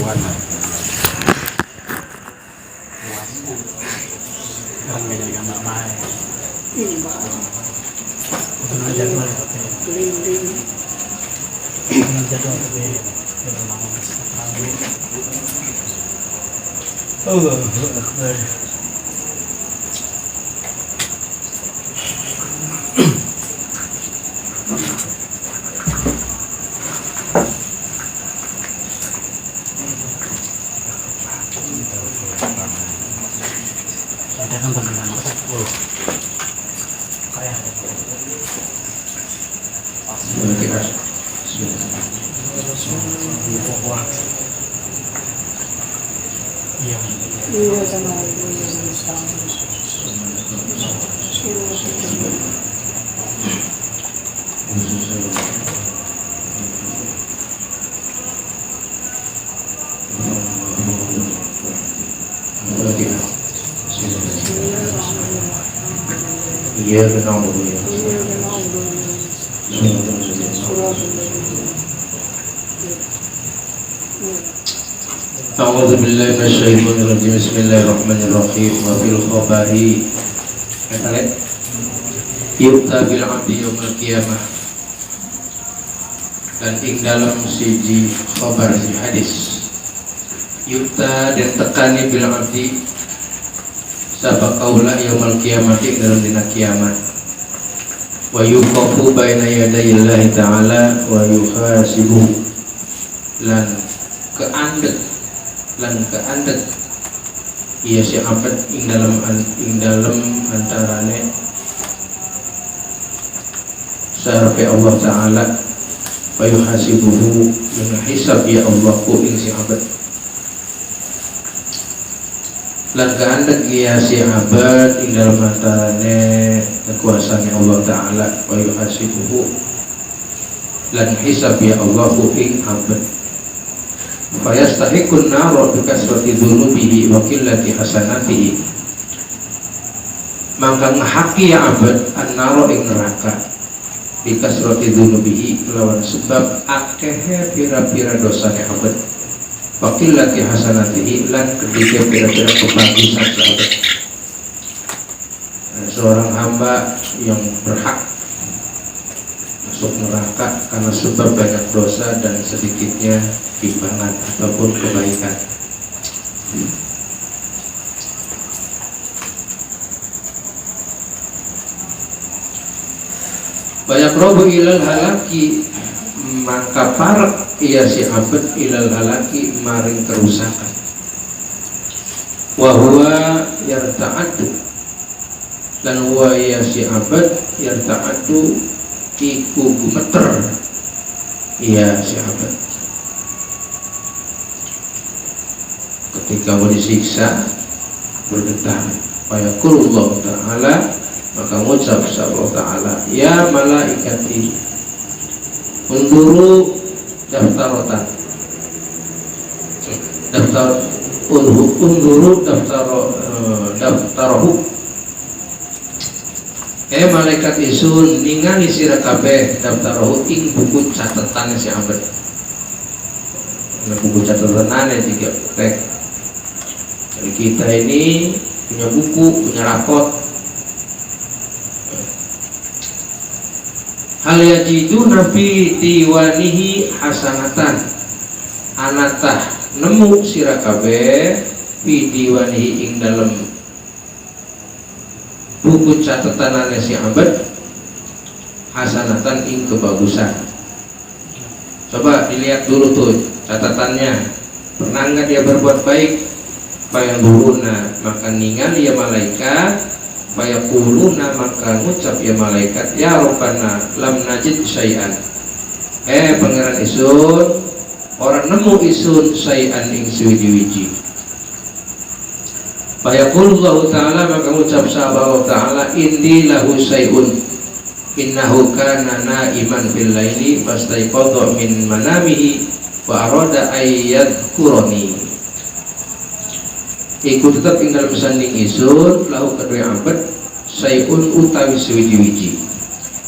Tuhan. Kan beda dengan mama. Itu jadwal tapi. Jadwal tapi memang sekali. Allah Akbar. Ada kan teman-teman kayak iya sama Iya kenal dulu ya. A'udzu billahi minasyaitonir rajim. Bismillahirrahmanirrahim. Wa fil khabari yu'ta bil 'abdi yaumil qiyamah. Dan ing dalam siji khabar hadis yu'ta dan tekani bil 'abdi sabak kaula yaumil qiyamati dalam dina kiamat wa yuqafu baina yadayillahi ta'ala wa yuhasibu lan keandek iya si abad ing dalam antarane sarpe Allah Ta'ala wa yuhasibuhu dengan hisab ya Allah ku ing si abad lan keandek iya si abad ing dalam antarane kekuasaan Allah Ta'ala wa yuhasibuhu lan hisab ya Allah ku ing abad fayastahiqun naro bikasrati dhunubihi wa qillati hasanatihi maka ngehaki ya abad an-naro ing neraka bikasrati dhunubihi lawan sebab akehe pira-pira dosanya abad wa qillati hasanatihi lan ketiga pira-pira kebagusan abad. Seorang hamba yang berhak masuk neraka karena sebab banyak dosa dan sedikitnya timbangan ataupun kebaikan. Banyak robo ilal halaki maka parak ia si abad ilal halaki maring kerusakan. Wahwa yarta'adu dan huwa ia si abad yarta'adu iku gumeter ia si abad ketika mau disiksa bergetar fayaqulullah Ta'ala maka ngucap Allah Ta'ala ya malaikati unduru daftarotan unduru daftarohu malaikat isun ningali sira kabeh daftarohu ing buku catatan si abad buku catatannya tiga tek. Jadi kita ini punya buku, punya rapot. Hal yajidu nabi diwanihi hasanatan anatah nemu sira kabeh fi diwanihi ing dalem buku catatanane si abad hasanatan ing kebagusan. Coba dilihat dulu tuh catatannya, pernah nggak dia berbuat baik? Fayanduruna maka ningali ya malaikat, fayaquluna maka ngucap ya malaikat ya Rabbana lam najid syai'an pangeran isun orang nemu isun syai'an ing suwiji-wiji. Fayaqulullahu Ta'ala maka ngucap Allah Ta'ala indi lahu syai'un innahu kana na'iman fil laili fastaiqadha min manamihi wa arada ayyadhkurani. Iku tetap tinggal pesanding isun lahu kedua abad sayun utawi suwiji-wiji.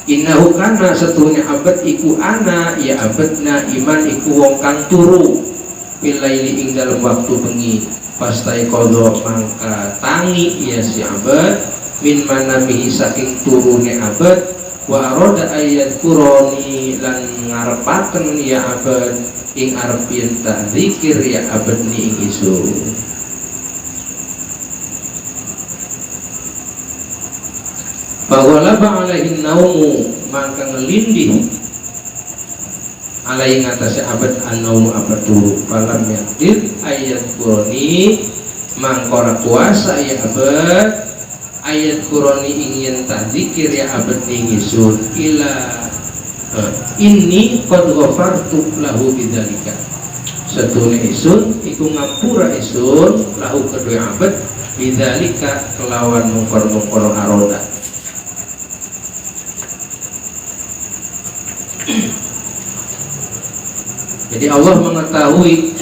Innahu kana setuhnya abad iku ana ya abadna iman iku wong kang turu bilaili ing dalam waktu bengi pastai kodo mangka tangi ya si abad min manamihi saking turune abad wa aroda ayat kuroni lan ngarepaken ya abad ing arep yen tak zikir ya abad ni ing isu bahwa laba alaihin naumu maka ngelindih alai ngatasi abad an-naumu abad turu falam yakdir ayat kuroni mangkora kuasa ya abad ayat kuroni ingin tak zikir ya abad ningisun ila ini qad ghafartu lahu bidzalika satune isun iku ngapura isun lahu kedua abad bidzalika kelawan mungkor-mungkor aroda. Jadi Allah mengetahui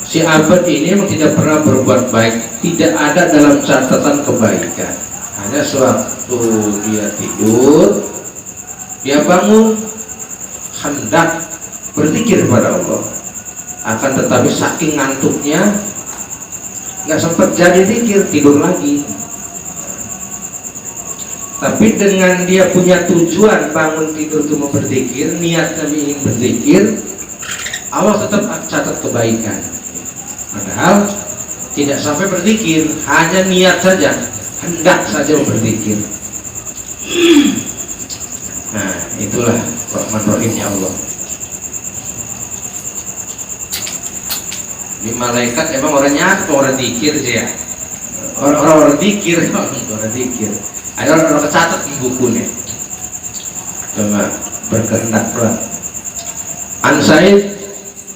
si abad ini memang tidak pernah berbuat baik, tidak ada dalam catatan kebaikan. Hanya sewaktu dia tidur, dia bangun hendak berzikir kepada Allah. Akan tetapi saking ngantuknya nggak sempat jadi zikir, tidur lagi. Tapi dengan dia punya tujuan bangun tidur itu mau berzikir, niatnya ingin berzikir, Allah tetap catat kebaikan. Padahal tidak sampai berzikir, hanya niat saja, hendak saja mau berzikir. Nah, itulah rahman rahimnya Allah. Di malaikat emang orang nyata, orang zikir sih ya. Orang zikir, orang zikir. Ada orang kecatat di bukunya. Cuma berkehendak pula. An Said,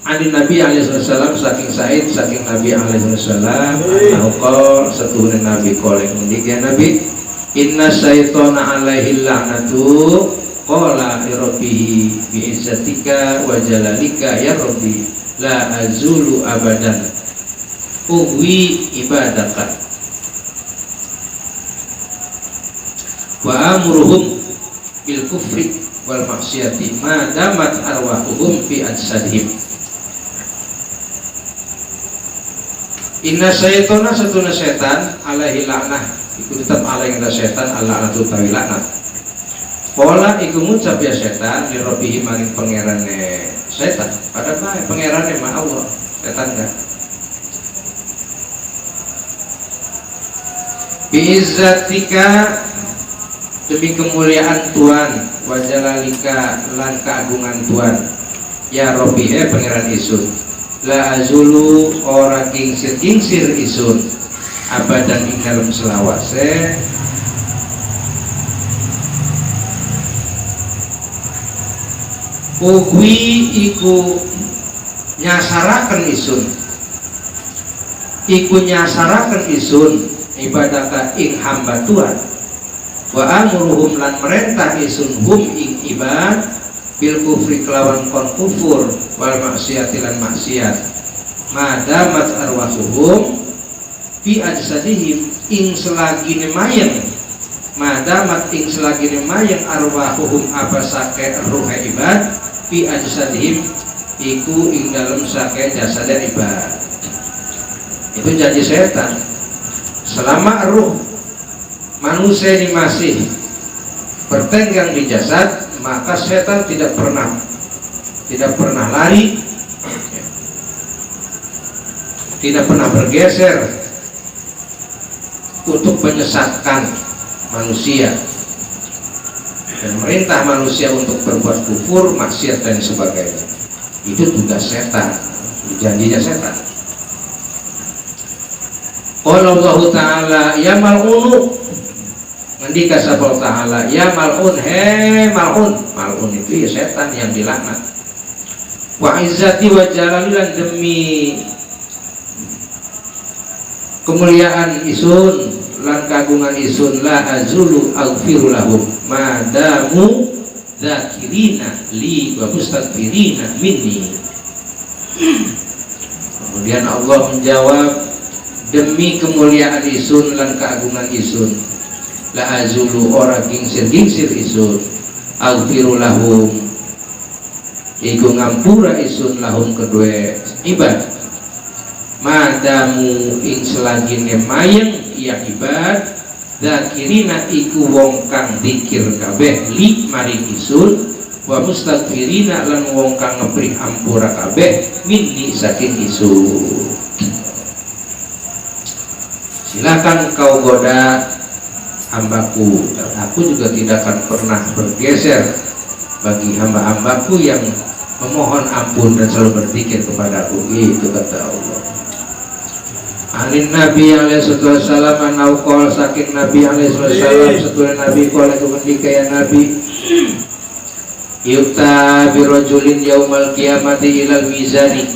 Adi Nabi alaihi wasallam saking Said saking Nabi alaihi wasallam anaqol satuhune Nabi kolek ngendika Nabi inna syaitana alaihi la'natu qala li rabbih bi izzatika wa jalalika ya rabbi la azulu abadan uwi ibadaka wa amuruhum bil kufri wal maksiati ma damat arwahuhum fi ajsadihim. Inna syaitona satuna setan alaihi laknah iku tetap alaihi setan Allah anatu tawi laknat. Pola iku ngucap ya setan li rabbihi maring pangerane setan. Pada bae pangerane ma Allah, setan enggak. Bi izzatika demi kemuliaan Tuhan wajalalika lan keagungan Tuhan ya Rabbi pangeran isun la azulu ora kingsir isun abadan ing dalem selawase uwi iku nyasaraken isun ibadaka ing hamba Tuhan wa amuruhum lan merentah isun hum ing ibad bil kufri kelawan kon kufur wal maksiati lan maksiat madamat arwahuhum fi ajsadihim ing selagine mayang madamat ing selagine mayang arwahuhum apa sake ruhe ibad fi ajsadihim iku ing dalem sake jasad ibad. Itu janji setan. Selama ruh manusia ini masih bertenggang di jasad, maka setan tidak pernah lari, tidak pernah bergeser untuk menyesatkan manusia dan merintah manusia untuk berbuat kufur, maksiat dan sebagainya. Itu tugas setan, janjinya setan. Qala Allah Ta'ala ya mal'unu ngendika sabal ta'ala ya mal'un mal'un itu ya setan yang dilaknat wa izzati wa jalalilan demi kemuliaan isun lan kagungan isun la azulu aghfiru lahum madamu dzakirina li wa mustaghfirina minni. Kemudian Allah menjawab demi kemuliaan isun lan keagungan isun la azulu ora gingsir isun aghfiru lahum iku ngampura isun lahum kedua ibad madamu ing selagine mayeng iya ibad zakirina iku wong kang dikir kabeh li maring isun wa mustakbirina lan wong kang ngepri ampura kabeh minni saking isun. Silakan kau goda hambaku, dan aku juga tidak akan pernah bergeser bagi hamba-hambaku yang memohon ampun dan selalu berzikir kepada aku. Itu kata Allah. Anin Nabi alaihi wasallam anaukol saking Nabi alaihi wasallam setelah Nabi kala kemendika ya Nabi yukta birojulin yaumal kiamati ilal mizani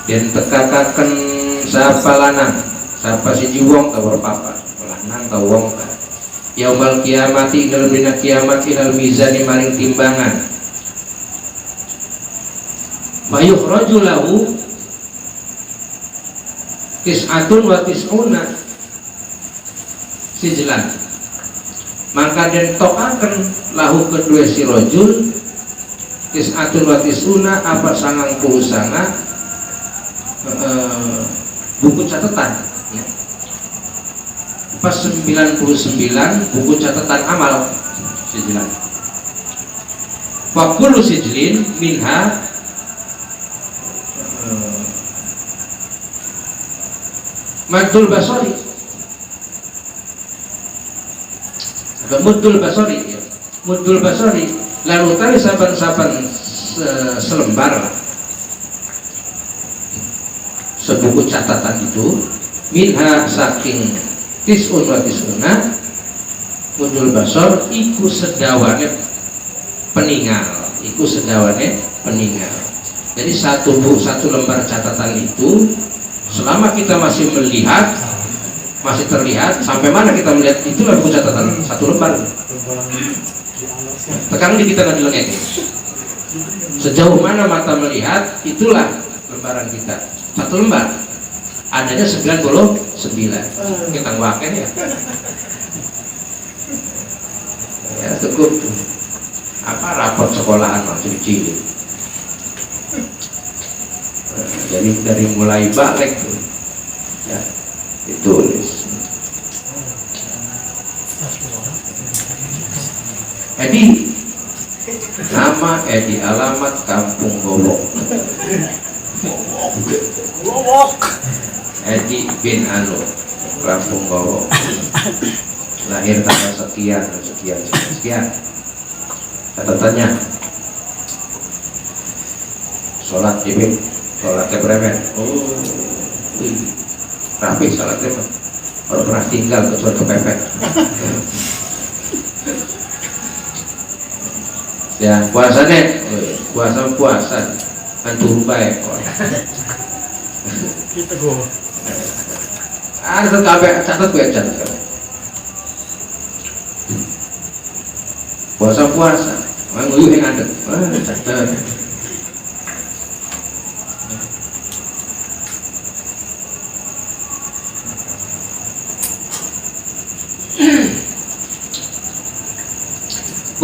dan tekakaken sapa lanang sapa si jiwong tawar papa lanang tawong yaumal kiamati ilal bina kiamat ilal mizani maring timbangan mayuk rojulahu tis'atun wa tis'una sijlan maka den tokaken lahu kedua si rojul tis'atun wa tis'una apa sangang puluh sanga buku catatan ya. Pas 99 buku catatan amal sijlan wa kullu sijlin minha Madul Basori ada Mudul Basori ya. Mudul Basori lalu tali saban-saban selembar sebuku catatan itu minha saking tis'un wa tis'una Mudul Basor iku sedawane peninggal jadi satu lembar catatan itu selama kita masih melihat, masih terlihat, sampai mana kita melihat itulah buku catatan satu lembar. Tekan di kita nggak dilengek. Sejauh mana mata melihat, itulah lembaran kita satu lembar. Adanya 99. Kita ngwaken ya. Ya cukup. Apa rapot sekolahan masih cilik. Jadi dari mulai balik tuh ya ditulis Edi nama Edi alamat Kampung Gowok Edi bin Anu Kampung Gowok lahir tanggal sekian catatannya sholat ibin sholatnya beremen rapi sholatnya baru pernah tinggal kecuali kepepet ya puasa kan turun baik kita go ada catat puasa nguyuh yang ada catat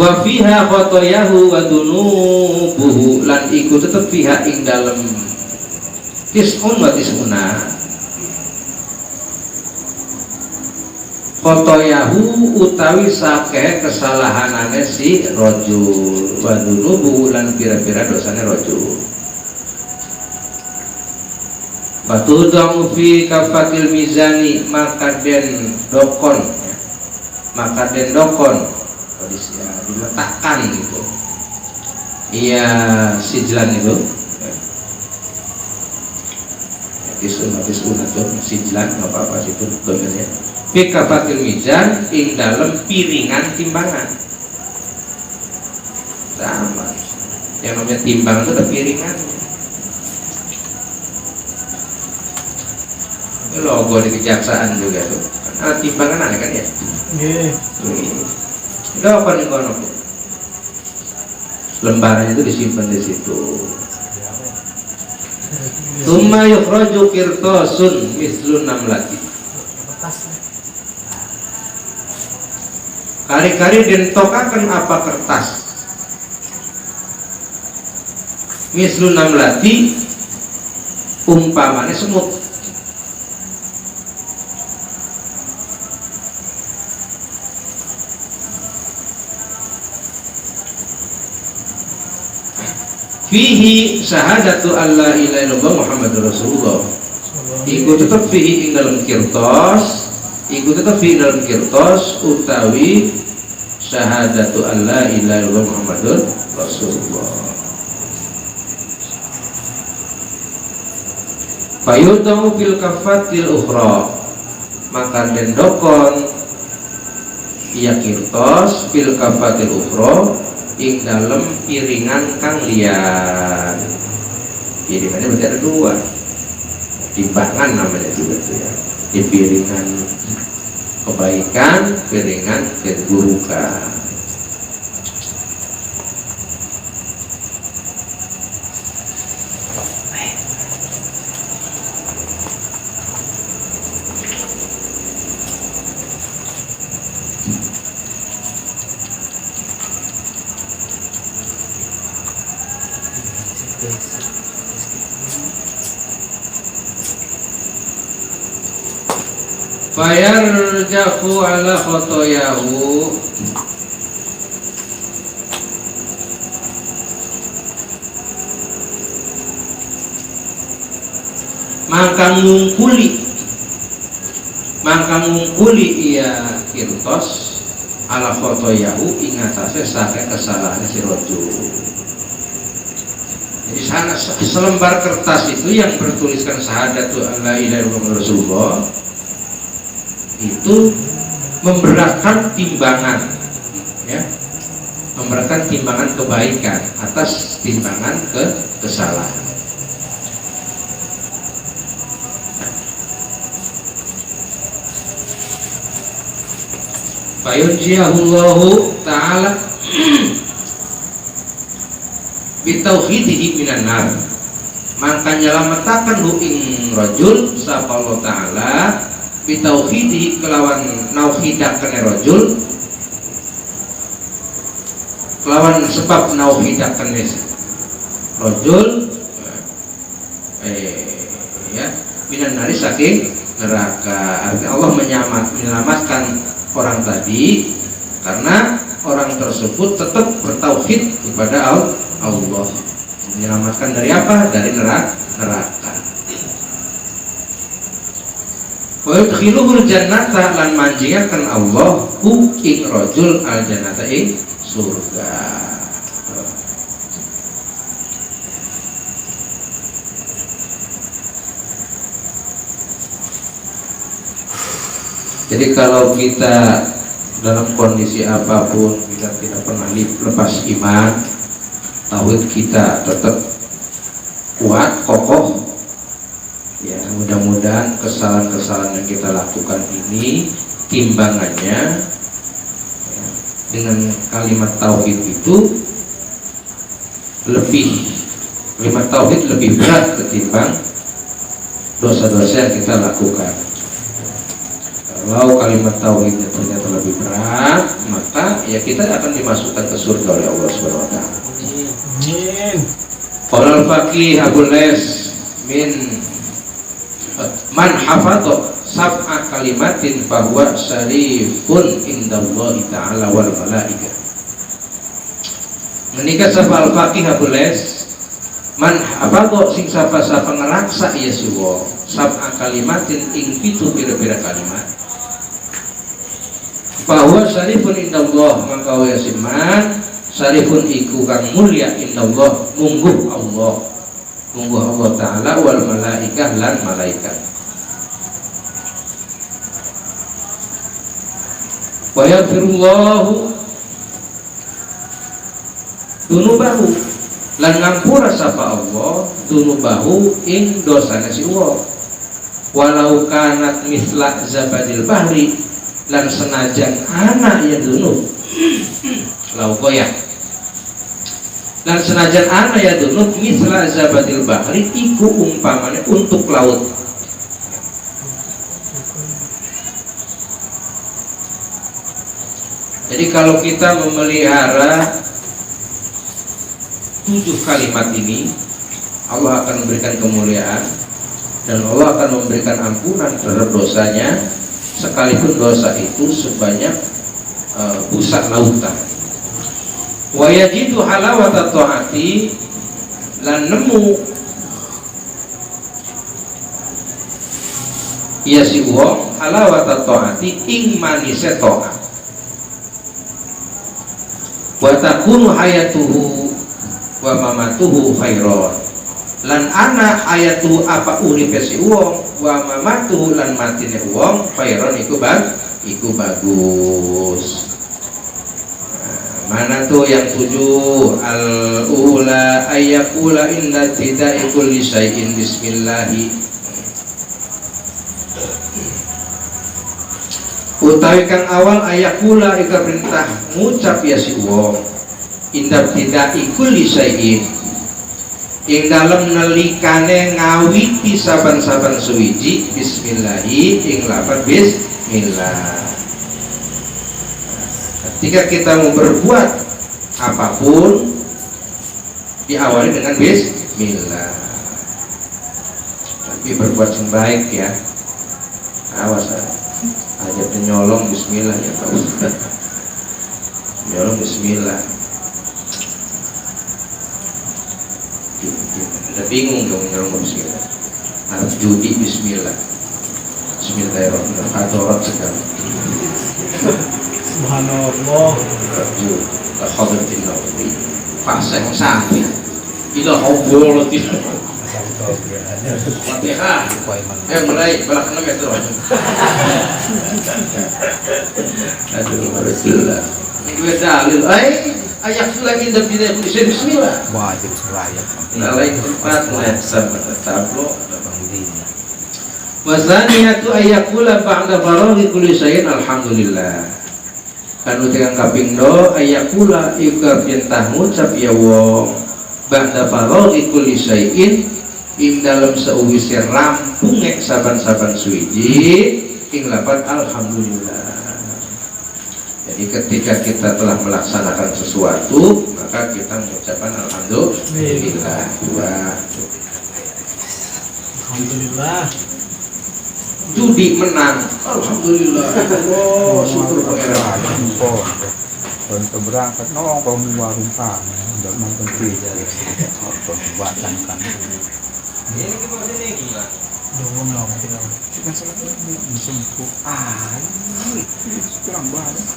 wa fiha khotoyahu wa dunubuhu lan iku tetep fiha ing dalem tis'un wa tis'una khotoyahu utawi sakeh kesalahanane si rajul wa dunubuhu lan pira-pira dosane rajul Fatudang fi kafatil mizani maka den dokon ya, diletakkan gitu iya sijlan itu disunat tuh sijlan apa itu domennya fi kafatil mizan ing dalam piringan timbangan sama yang namanya timbang itu ada piringan logo di kejaksaan juga tuh karena timbangan ada kan ya nggak apa nih kono lembarannya itu disimpan di situ summa yukhraju qirtasun mislun namlati kari-kari den tokaken apa kertas mislu namlati umpamane semut. Fihi syahadatu alla ilaha illallah Muhammadur Rasulullah. Iku tetep fihi ing dalam kirtos, iku tetep fihi dalam kirtos utawi syahadatu alla ilaha illallah Muhammadur Rasulullah. Fayudahu fil kafatil ukhra, maka dendokon iya kirtos fil kafatil ukhra ing dalam piringan kang liyan. Piringannya berarti ada dua, timbangan namanya juga tuh ya, di piringan kebaikan, piringan keburukan. Fayarjafu ala khotoyahu, maka ngungkuli ia kirtos ala khotoyahu ingatase saking kesalahan si rajul. Jadi sana selembar kertas itu yang bertuliskan syahadatu alla ilaha illallah Rasulullah itu memberatkan timbangan, ya, memberatkan timbangan kebaikan atas timbangan kesalahan. Fayunjiyahullahu ta'ala bitauhidihi minan nar, maka nyelametaken hu ing rajul sapa Allah ta'ala bitauhidi kelawan nauhidaken rajul, kelawan sebab nauhidaken rajul ya minan nari saking neraka. Artinya Allah menyelamatkan orang tadi karena orang tersebut tetap bertauhid kepada Allah. Menyelamatkan dari apa? Dari neraka. Wa yudkhiluhul jannata, lan manjingaken Allah hu ing rajul al jannata ing surga. Jadi kalau kita dalam kondisi apapun kita tidak pernah lepas iman, tauhid kita tetap kuat, kokoh. Ya, mudah-mudahan kesalahan-kesalahan yang kita lakukan ini timbangannya ya, dengan kalimat tauhid itu kalimat tauhid lebih berat ketimbang dosa-dosa yang kita lakukan. Kalau kalimat tauhidnya ternyata lebih berat, maka ya kita akan dimasukkan ke surga oleh Allah Subhanahu wa taala. Amin. Qala al-faqih Abul Les min man hafadha sab'a kalimatin fahuwa syarifun indallahi ta'ala wal malaikah. Menika sapa al-faqih Abul Les man hafadha sing sapa-sapa ngeraksa ya suwa sab'a kalimatin ing pitu pira-pira kalimat bahwa syarifun indallah, maka wa yasiman syarifun iku kang mulia indallah mungguh Allah taala wal malaikah lan malaikat. Wa yaghfirullahu dunubahu, lan ngampura sapa Allah dunubahu ing dosane si Allah, walau kanat misla zabadil bahri, lan senajan anak ya dunub lau goyah, dan senajan anak ya dunub misla zabadil bahri iku umpamanya untuk laut. Jadi kalau kita memelihara 7 kalimat ini, Allah akan memberikan kemuliaan dan Allah akan memberikan ampunan terhadap dosanya, sekalipun dosa itu sebanyak busa lautan. Wa yajidu halawata ta'ati, lan nemu ya si wong halawata ta'ati ing manise ta'at. Wa takunu hayatuhu wa mamatuhu khairon, lan ana hayatu apa uripe si wong wa mamatuhu lan matine wong khairon iku bagus. Mana tuh yang 7? Al-ula ayyakula inda tidai kulli syai'in bismillahi, utawi kang awal ayakula ika perintah ngucap ya si wong inda tidai kulli syai'in, ing dalem nalikane ngawiti saban-saban suwiji bismillahi ing lafaz bismillah. Ketika kita mau berbuat apapun diawali dengan bismillah. Tapi berbuat yang baik ya. Awas aja penyolong bismillah ya Pak Ustaz. Nyolong bismillah. Udah bingung dong nyolong bismillah. Harus judi bismillah. Bismillahirrahmanirrahim. Katorat sekali. Subhanallah. Raju khadratin nabi fasih sapi ila hawbul tidak Fatihah mulai belakang metro. Aduh Rasulullah ini dalil ayat sulah indah tidak bismillah wajib seraya nalai tempat sahabat tablo wasaniyatu ayakula ba'da faraghi kulli syai'in alhamdulillah. Kanu tegang kaping do ayakula ikar perintah ngucap ya wong ba'da faraghi kulli syai'in ing dalam sauwise rampunge saban-saban suwiji ing lafaz alhamdulillah. Jadi ketika kita telah melaksanakan sesuatu maka kita mengucapkan alhamdulillah. Alhamdulillah. Judi menang, alhamdulillah. Oh, syukur pangeran. Untuk berangkat nolong kau warung kami untuk nonton TV pembuatan kan Ini gimana sini gila? Dua kita. kan selesai disempuk kurang banyak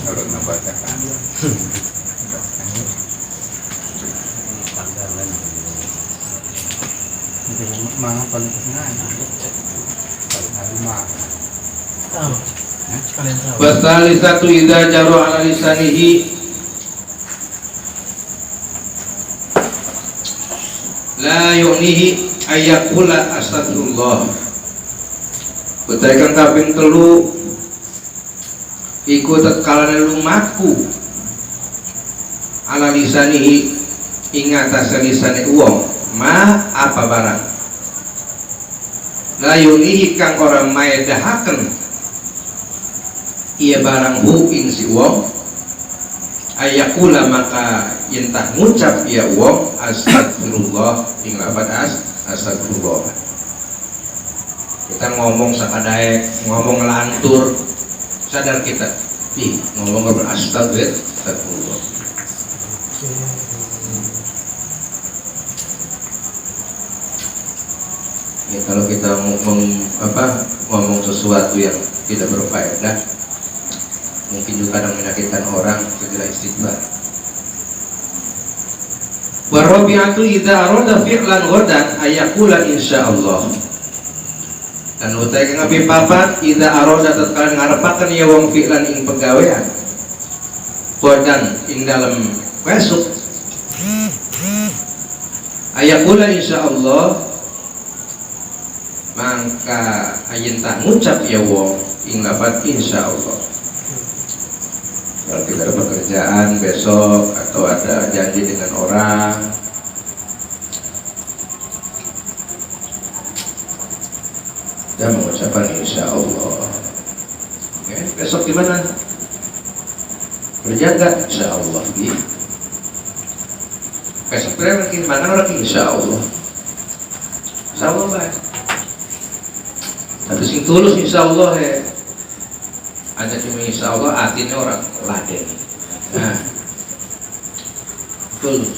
kalau membacakan Mana paling kesenangan? paling hari mah Tahu. Kalian tahu. Wasalisatu idza jaru ala lisanihi la yu'nihi ayyakula astagfirullah. Betaikan kaping telu iku tetkalane lumaku ala lisanihi ing atase lisane wong ma apa barang la yu'nihi kang ora maedahaken iya barang hu ing si wong ayakula maka yentah ngucap ya wong astagfirullah ing lafaz astagfirullah. Kita ngomong sakadae ngomong lantur sadar kita ngomong astagfirullah. Ya, kalau kita ngomong sesuatu yang tidak berfaedah mungkin juga kadang menyakitkan orang, segera istighfar. Warabi'atu idza arada fi'lan ghadan ayaqula insyaallah. Kan utai kang kaping papat ida aroda tatkala ngarepaken ya wong fi'lan ing pegawean kodan ing dalam besok ayakula insyaallah maka ayen tak ngucap ya wong ing lafaz insyaallah. Kalau kita ada pekerjaan besok atau ada janji dengan orang, dan mengucapkan insyaallah. Oke, besok gimana? Berjaga insyaallah. Besok berarti mana orang insyaallah. Insyaallah baik. Tapi sing tulus insyaallah ya. Ada cuma insyaallah artinya orang laden. Nah, tulus.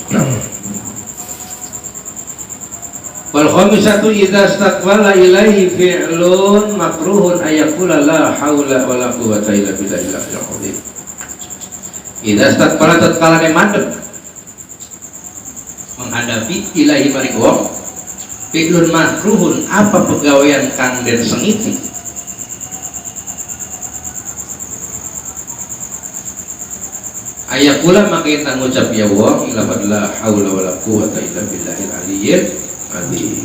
Wal khamisatu idza istaqbala ilaihi fi'lun makruhun ayaqula la haula wala quwwata illa billahil azim. Idza istaqbala tatkala madhep menghadapi ilahi maring wong fi'lun makruhun apa pegawaian kang den sengiti ayakula maka kita ngucap ya wong ila la haula wala quwwata illa billahil aliyyil azim.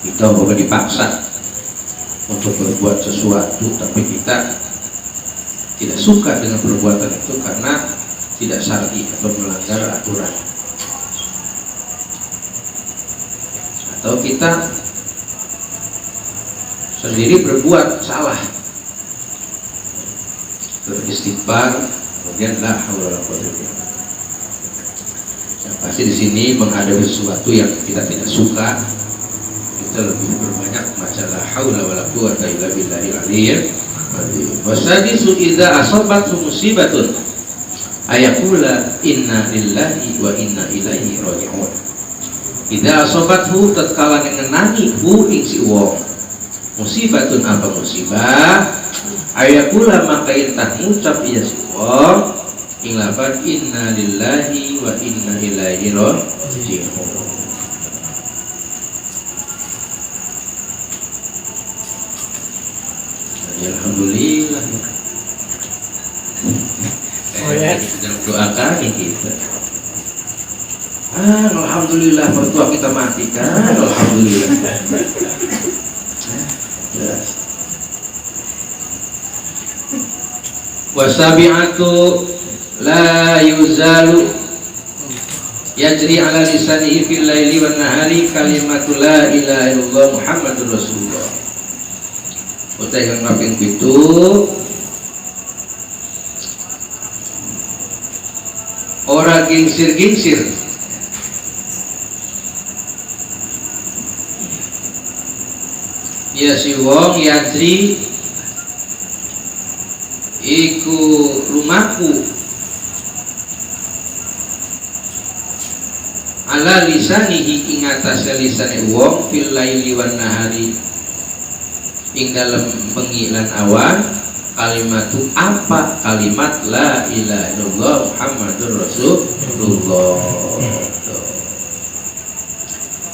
Kita bukan dipaksa untuk berbuat sesuatu tapi kita tidak suka dengan perbuatan itu karena tidak syar'i atau melanggar aturan, atau kita sendiri berbuat salah beristighfar kemudian la haula wala quwwata illa billah. Yang pasti di sini menghadapi sesuatu yang kita tidak suka kita lebih berbanyak baca la haula wala quwwata illa billahil aliyyil azim. Wasadisu idza asabatu musibatun ayaqula inna lillahi wa inna ilaihi raji'un. Idza asabathu tatkala ngenani hu ing si wong musibatun apa musibah ayaqula maka intah ngucap iya si wong ing lafaz inna lillahi wa inna ilaihi raji'un. Alhamdulillah. Doakan kita. Alhamdulillah mertua kita mati kan. Alhamdulillah. Wasabi'atu la yuzalu yajri ala lisanihi fil laili wan nahari kalimatu la ilaha illallah Muhammadur Rasulullah. Utai kang kaping 7 ora gingsir-gingsir ya si wong yadri iku lumaku ala lisanihi ing atase lisane wong fil laili wan nahari ing dalam bengi lan awan kalimatu apa kalimat la ilaha illallah Muhammadur Rasulullah.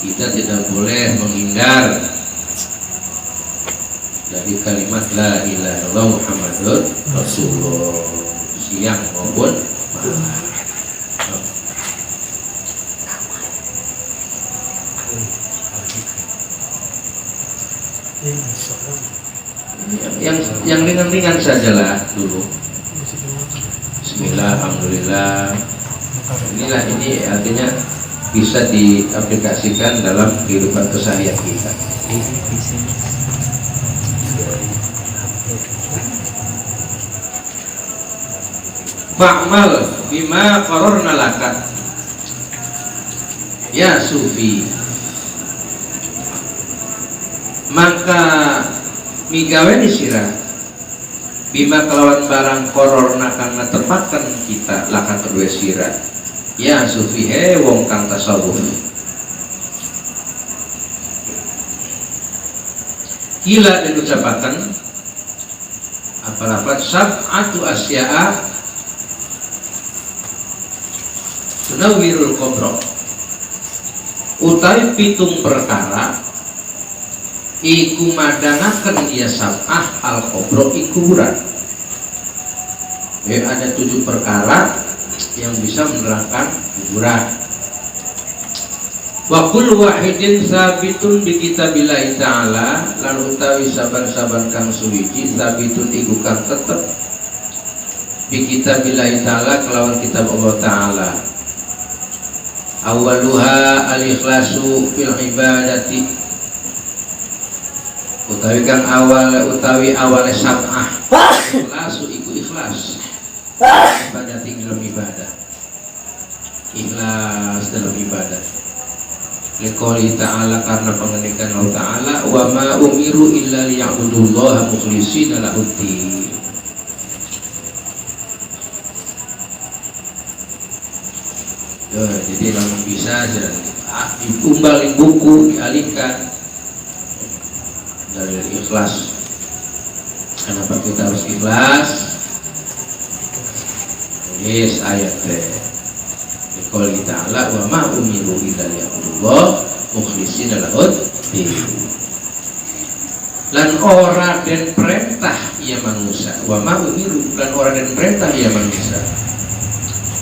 Kita tidak boleh menghindar dari kalimat la ilaha illallah Muhammadur Rasulullah siang maupun malam. Yang ringan-ringan sajalah dulu. Bismillah, alhamdulillah. Inilah ini artinya bisa diaplikasikan dalam kehidupan keseharian kita. Fa'mal bima qararna laka ya sufi, maka migaweni sirah bima kelawan barang kororna kang ngetepatkan kita laka kedua sirah ya sufi wong kang tasawuf. Kila dan ucapakan apa lapat sab'atu asya'a tunawwirul qabra utawi pitung perkara iku madangaken ya sab'ah al kubra ikuran. Ada 7 perkara yang bisa menerangkan kuburan. Wa kullu wahidin sabitun bi kitabillahi ta'ala, lan utawi saban-saban kang suwiji sabitun iku kang tetep bi kitabillahi ta'ala kelawan kitab Allah Ta'ala. Awaluha al-ikhlasu fil ibadati, utawi kang awale sab'ah ikhlasu iku ikhlas ibadati dalam ibadah, ikhlas dalam ibadah. Liqouli ta'ala, karena pengendikan Allah Ta'ala, wa ma umiru illa liya'budullaha mukhlishina lahuddin. Jadi lamun bisa dikumbal di buku, dialihkan dari ikhlas. Kenapa kita harus ikhlas? Yes, ayat Liqouli ta'ala, wa ma umiru illa liya'budullaha mukhlishina lahuddin. Lan ora den perintah ya manusia, wa ma umiru lan ora den perintah ya manusia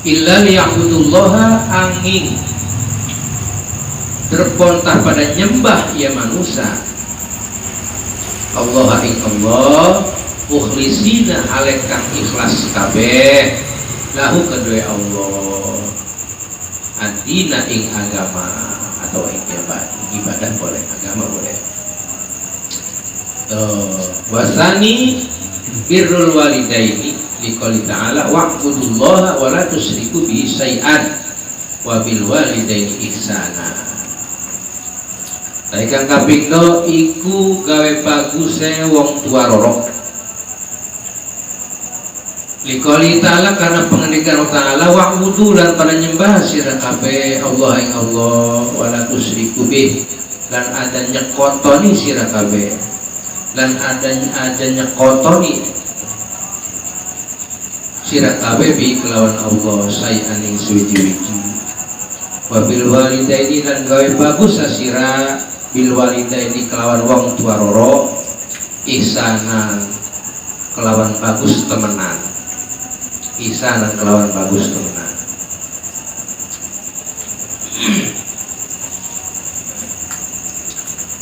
illa liya'budullaha angin terpontah pada nyembah ya manusia Allah ing Allah mukhlisina alekang ikhlas kabeh lahu kedue Allah adina ing agama atau ing ibadah boleh, agama boleh. Wasani birrul walidaini liqouli ta'ala wa'budullaha wa la tusyriku bihi syai'an wa bil walidaini ihsana. Kang kaping 2 iku gawe baguse wong tua roro. Liqouli ta'ala, karena pengendikan Allah Ta'ala wa'budu lan pada nyembah sira kabeh Allah ing Allah wa la tusyriku bihi lan ada nyekotoni sira kabeh lan ada nyekotoni sira kabeh bi kelawan Allah sayan ing suci-suci. Wa bil walidaini lan gawe bagus sira bil walidaini kelawan wong tua roro ihsanan kelawan bagus temenan, ihsanan kelawan bagus temenan.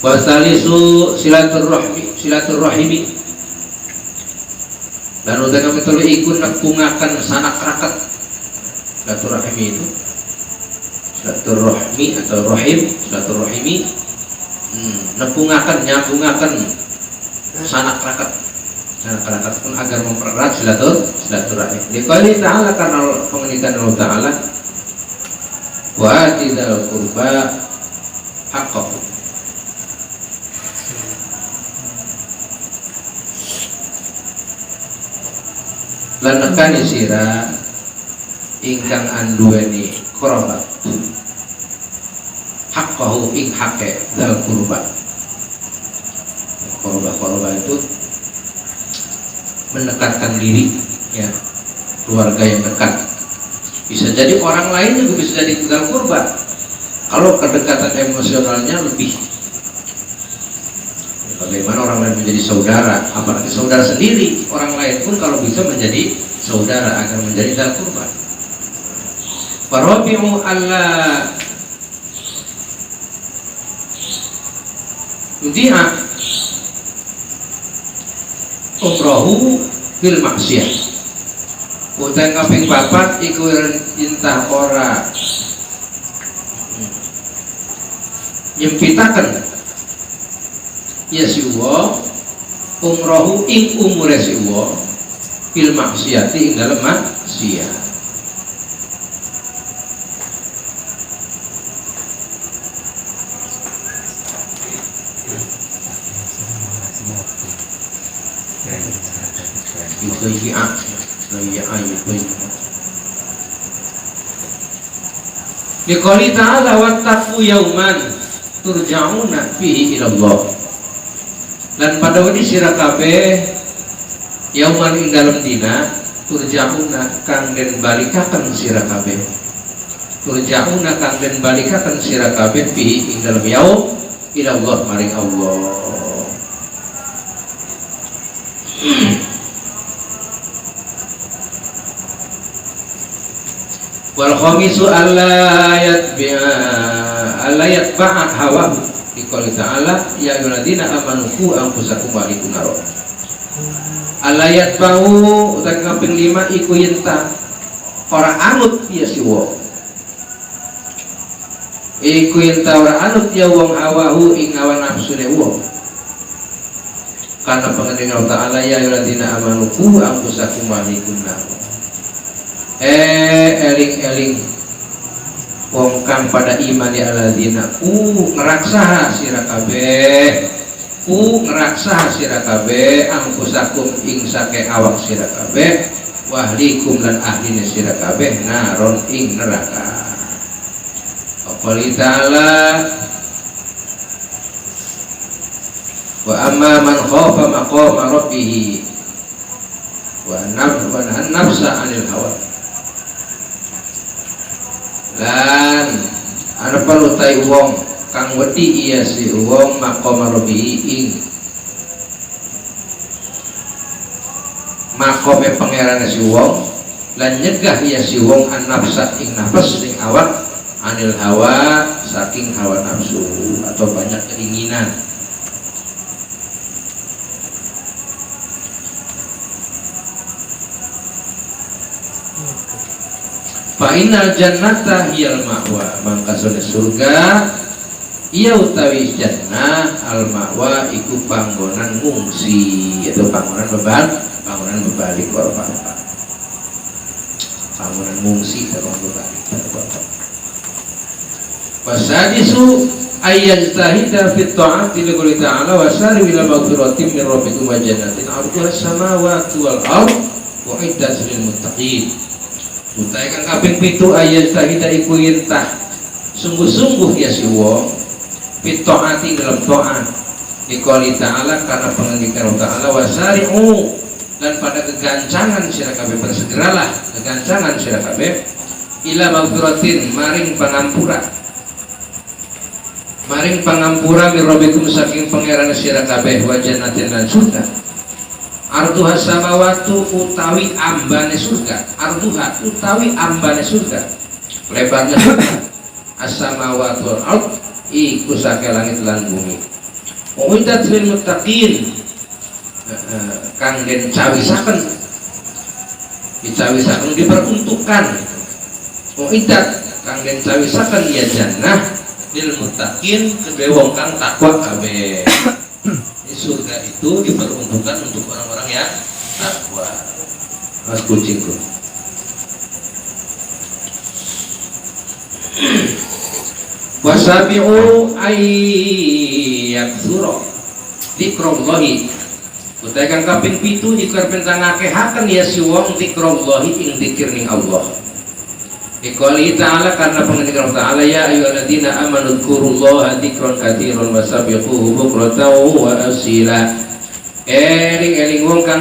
Wasalisu silaturrahimi dan udah kami tolu ikut nepungakan sanak rakat. Silaturrahmi itu silaturrahmi atau rahim, silaturrahimi nepungakan, nyambungakan sanak rakat. Sanak rakat pun agar mempererat silaturahim. Liqouli ta'ala, karena pengendikan Allah Ta'ala wa atidal qurba haqqahu, lan nekani sira ingkang anduweni qurba haqqahu ing hake dal qurba. Qurba itu mendekatkan diri, ya, keluarga yang dekat. Bisa jadi orang lain juga bisa jadi dal qurba kalau kedekatan emosionalnya lebih. Bagaimana orang lain menjadi saudara, apalagi saudara sendiri, orang lain pun kalau bisa menjadi saudara akan menjadi dal qurba. Farabi'u alla yudi'a umrohu bil maksiyah. Utang kaping 4 iku intah ora nyempitaken ya siwa umrohu ing umure siwa bil maksiyati ing dalem maksiat. Liqouli ta'ala wattaqu yauman turja'una fihi ila Allah. Dan pada wedi sira kabeh yauman ing dalem dina turja'una kang den balikaken sira kabeh turja'una kang den balikaken sira kabeh fi ing dalem yaum ila Allah maring Allah. Wal khamisu alayat ba'a hawa biqouli ta'ala ya ayyuhalladzina amanu qu anfusakum wa ahlikum nar. Alayat bau utak kaping 5 iku yenta ora anut ya si wong. Iku yenta ora anut ya wong hawahu ing hawa nafsune wong. Karena pengendalian Allah Ta'ala ya ayyuhalladzina amanu qu anfusakum wa ahlikum nar. Eling-eling wong kang pada iman ya alladzina ngeraksaha sira kabeh ngeraksaha sira kabeh anfusakum ing sake awak sira kabeh wa ahlikum lan ahline sira kabeh naron ing neraka. Qali ta'ala wa amma man khafa maqama rabbih wa nafsa 'anil hawa. Lan ana perlu tai wong kang wedi iya si wong maqama rabbi ing makome pangerane si wong lan nyegah iya si wong an nafsa ing nafas ing awak anil hawa saking hawa nafsu atau banyak keinginan. Fa'inal jannata hiyal ma'wa, mangka sone surga iya utawi jannah al ma'wa iku panggonan ngungsi atau panggonan bebalik bapak. Panggonan ngungsi atau bebalik bapak. Wasadisu ayyajtahida fit ta'ati lillahi ta'ala wa sari ila maghfiratin min rabbikum wa jannatin 'arduha as-samawati wal ardh wa 'iddat lil muttaqin. Utai kang kaping 7 ayat tahida iku yentah sungguh-sungguh ya si wong pitaati dalam taat dikali ta'ala karena pengendikan ta'ala wasari'u dan pada kegancangan sira kabeh bersegeralah kegancangan sira kabeh ila maghfiratin maring pangampura min rabbikum saking pangeran sira kabeh wa jannatin lan surga. Arduha samawatu utawi ambane surga. Arduha utawi ambane surga. Lebarnya as-samawatu wal ard iku sake langit lan bumi. Uiddat lil muttaqin kang den cawisaken. Dicawisaken diperuntukkan. Uiddat kang den cawisaken ya jannah lil muttaqin kedue wong kang takwa kabeh. Surga itu diperuntukkan untuk orang-orang yang takwa. Mas kucingku. Wasabi'u ayyaktsura dzikrallahi. Utai kang kaping 7 diperpentangakehaken ya si wong dzikrallahi ing dzikir ning Allah. Iqali ta'ala karena pengendikan ta'ala ya ayyuhalladzina amanu dzkurullaha dzikran katsiran wasabiquhu bukratan wa asila. Eling-eling wong kang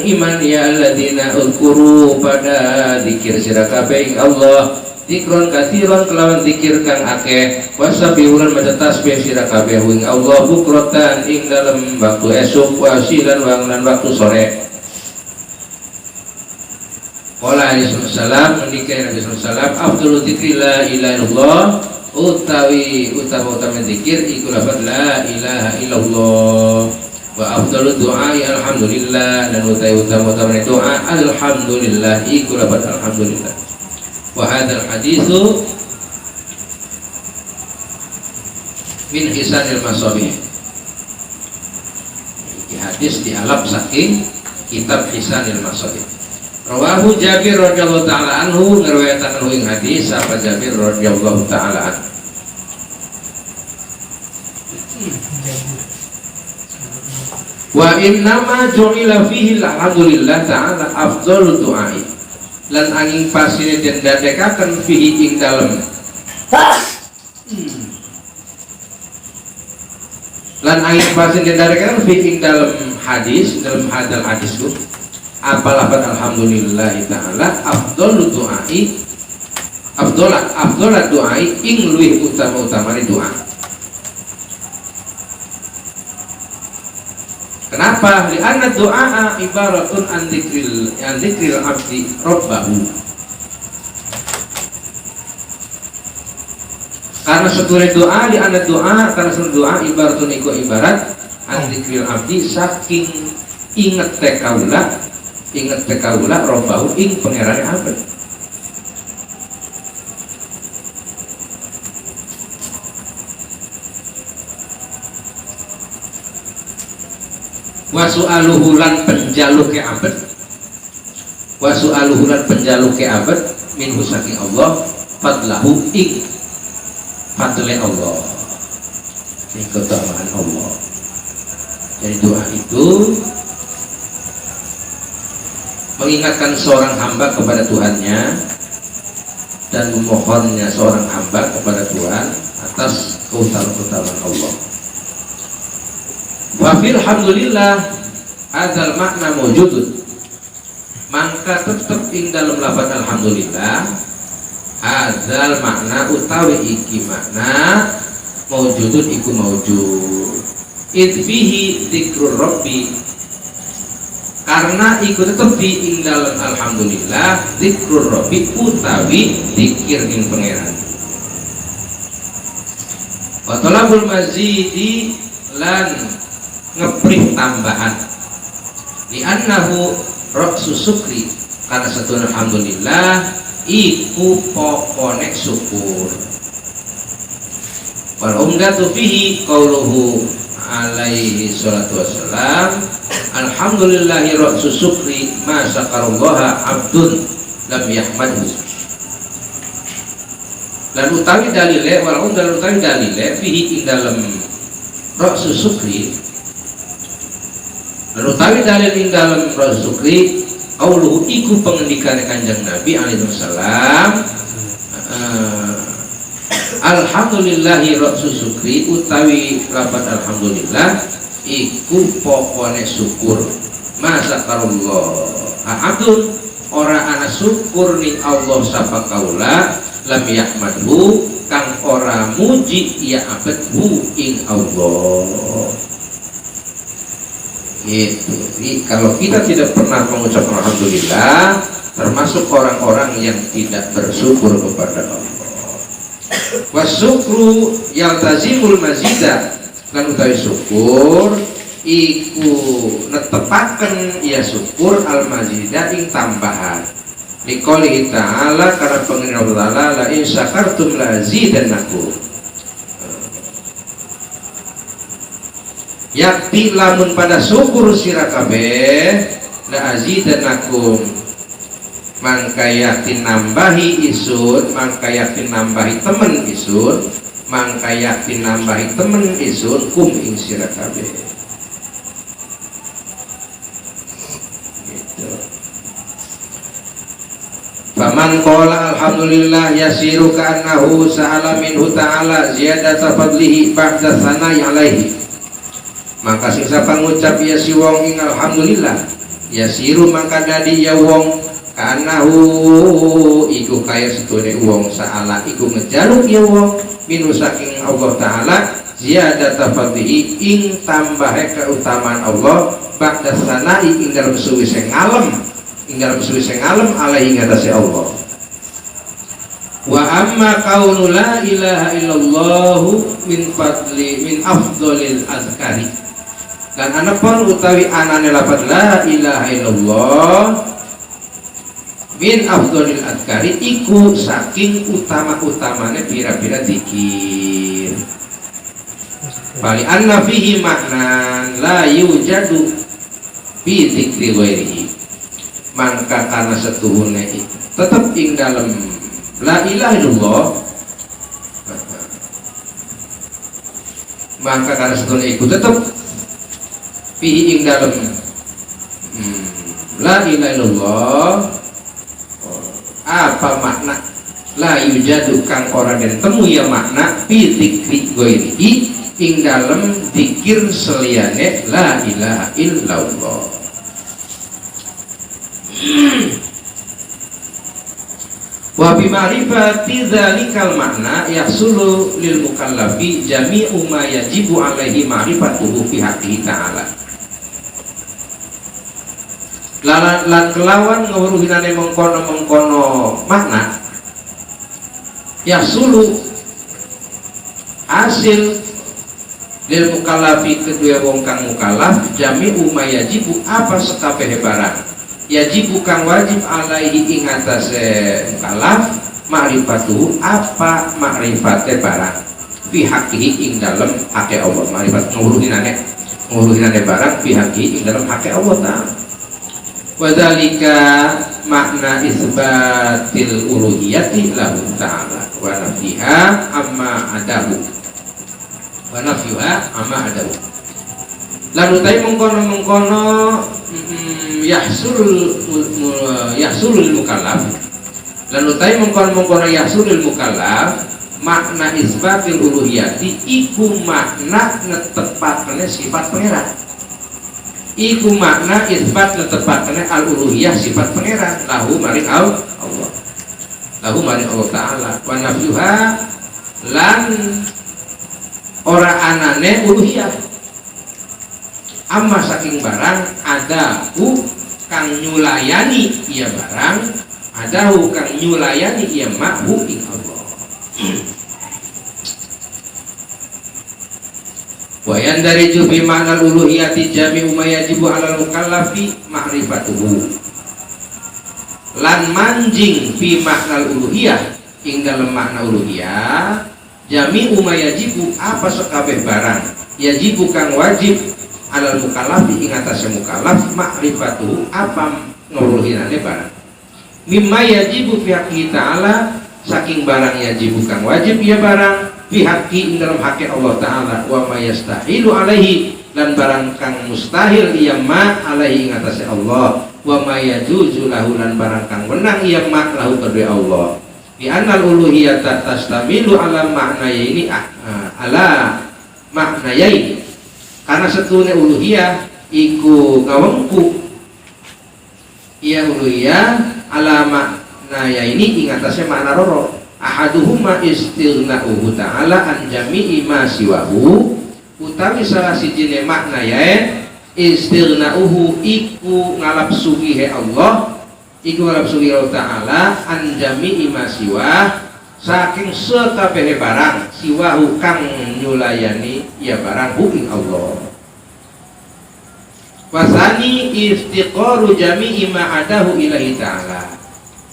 iman ya alladzina dzkuru pada zikir sira kabeh ing Allah dzikran katsiran kelawan zikir kang akeh wasabihulan maca tasbih sira kabeh ing Allah bukratan ing dalem waktu esuk wa asilan lan waktu sore. Qala alaihi wasallam mendikai Nabi sallallahu alaihi wasallam afdalu dzikri la ilaha illallah utawi dzikir iku lafaz la ilaha illallah wa afdalu du'a alhamdulillah dan utama doa alhamdulillah iku lafaz alhamdulillah. Wa hadzal haditsu min hisanil masabih. Ini hadis dialap saking kitab Hisanil Masabih. Rawahu Jabir radhiyallahu taala anhu ngriwayataken ing hadis sahabat Jabir radhiyallahu taala anhu. Wa innama ju'ila fihi alhamdulillah ta'ala afdhalu du'ai. Lan angin pasine den dadekaken fihi ing dalem. Lan angin pasine den dadekaken fihi ing dalem hadis, dalam hadal hadisku. Apa lafaz alhamdulillah ta'ala afdhalu du'ai afdola doa ing luwih utama-utamane doa. Kenapa? Li'anna doa ibaratun an dzikril abdi rabbahu. Karena seturai doa, li'anna doa, karena seturai doa ibaratun iku ibarat an dzikril abdi saking inget tekaula rabbahu ing pangerane abad. Wasu'aluhu lan penjaluke abad minhu saking Allah fadlahu ing fadle Allah ing keutamaan Allah. Jadi doa itu mengingatkan seorang hamba kepada Tuhannya dan memohonnya seorang hamba kepada Tuhan atas keutamaan Allah. Wafil alhamdulillah adzal makna mawjudun, maka tetap ing dalam lafaz alhamdulillah adzal makna utawi iki makna mawjudun iku mawjud idfihi dzikrur rabbi, karena iku tetap di ing dalam alhamdulillah dzikrur rabbi utawi zikir ing pangeran. Wa talabul mazidi lan ngeprih tambahan li'annahu ra'su syukri, karena satu alhamdulillah iku pokone syukur. Wal umdatu fihi qauluhu alaihi salatu wassalam alhamdulillahi ra'su syukri ma syakarallaha abdun lam yahmadhu. Dan utawi dalile wal umdatu utawi dalile fihi ing dalam ra'su syukri, lalu tawi dalil ing dalam Rasulullah qauluhu iku pengendikane Kanjeng Nabi alaihi wasallam alhamdulillahi rasul syukri utawi lafaz alhamdulillah iku pokone syukur masakarullah abdun ora ana syukur ning Allah sapa kaula lam yahmadhu kang ora muji ya abadhu ing Allah. Itu. Jadi kalau kita tidak pernah mengucapkan alhamdulillah, termasuk orang-orang yang tidak bersyukur kepada Allah. Wasyukru yaltazimul mazidah, lan utawi syukur iku netepaken ya syukur al mazidah ing tambahan. Liqoulihi ta'ala, karena pengiran Allah Ta'ala la in syakartum la azidannakum. Yakti lamun pada syukur sira kabeh la azidannakum, mangka yakin nambahi isun, mangka yakin nambahi temen isun, mangka yakin nambahi temen isun kum ing sira kabeh. Gitu. Faman qala alhamdulillah yasiru ka'annahu sa'ala minhu ta'ala ziyadata fadlihi ba'da sana'i alaihi. Maka sing sapa ngucap ya si wong ing alhamdulillah yasiru maka dadi ya wong kanahu iku kaya setune wong saala iku ngejaluk ya wong minu saking Allah Ta'ala ziyadata fadlihi ing tambahe keutamaan Allah ba'da sana'i ing dalem suwise ngalem alaihi ngatasi Allah. Wa amma kaunu la ilaha illallah min fadli min afdolil azkari, dan anapun utawi anane lafaz la ilaha illallah min afdolil azkari iku saking utama-utamane pira-pira zikir. Bali anna fihi makna la yujadu fi dzikri ghairihi, mangka karena setuhune tetep ing dalam la ilaha illallah, maka karena setuhune iku tetep fi ing dalam la ilaha illallah apa makna la yujadu kang ora den temu ya makna fi dzikri ghairihi ing dalam zikir seliyane la ilaha illallah. Wa bi ma'rifati dzalikal makna yahsulu lil mukallafi jami'u ma yajibu alaihi ma'rifatuhu fi haqqihi ta'ala. Lan kelawan ngawruhinane mengkono makna yahsulu hasil lil mukallafi kedua wong kang mukallaf jami'u ma yajibu apa sekabehe barang yajibu kang wajib alaihi ing atase mukallaf ma'rifatu apa makrifate barang fi haqqihi ing dalem hake Allah. Makrifat nguruhinane barang fi haqqihi ing dalem hake Allah Ta'ala. Wa dzalika makna isbatil uluhiyati lahu ta'ala wa nafiha amma adahu wa nafiha amma adahu. Lalu tay mengkono yahsulul mukallaf. Lalu tay mengkono yahsulul mukallaf makna isbatil uluhiyati iku makna netepakane sifat pangeran. Iku makna isbat netepakane al uluhiyah sifat pangeran lahu maring Allah. Lahu maring Allah Ta'ala wa nafyuha lan ora anane uluhiyah amma saking barang adahu kang nyulayani iya barang adahu kang nyulayani iya makhu ing Allah. Wa yandariju fi ma'nal uluhiyati jami'u ma yajibu 'alal mukallafi ma'rifatuhu. Lan manjing fi ma'nal uluhiyah ing dalem makna uluhiyah jami'u ma yajibu apa sekabeh barang yajibu kang wajib 'alal mukallafi ing atase mukallaf ma'rifatuhu apa nguluhinane barang. Mimma yajibu fi haqqi ta'ala saking barang yajibu kang wajib ya barang bihaqi dalam hak Allah Ta'ala wa ma yastahilu alaihi dan barang kang mustahil iya ma alaihi ngatasi Allah wa ma yajuzu lahu dan barang kang menang iya ma lahu kedua Allah bi annal uluhiyata tastamilu ala maknayaini ala maknayaini karena setune uluhiyah iku ngawengku iya uluhiyah ala maknayaini ing atase makna roro. Ahaduhuma istighna'uhu ta'ala an jami'i ma siwahu utawi salah sijine makna yae istighna'uhu iku ngalap sugihe Allah iku ngalap sugihe Allah Ta'ala an jami'i ma siwah saking sekabehe barang siwahu kang nyulayani ya barang ing Allah. Wasani iftiqaru jami'i ma adahu ilahi Ta'ala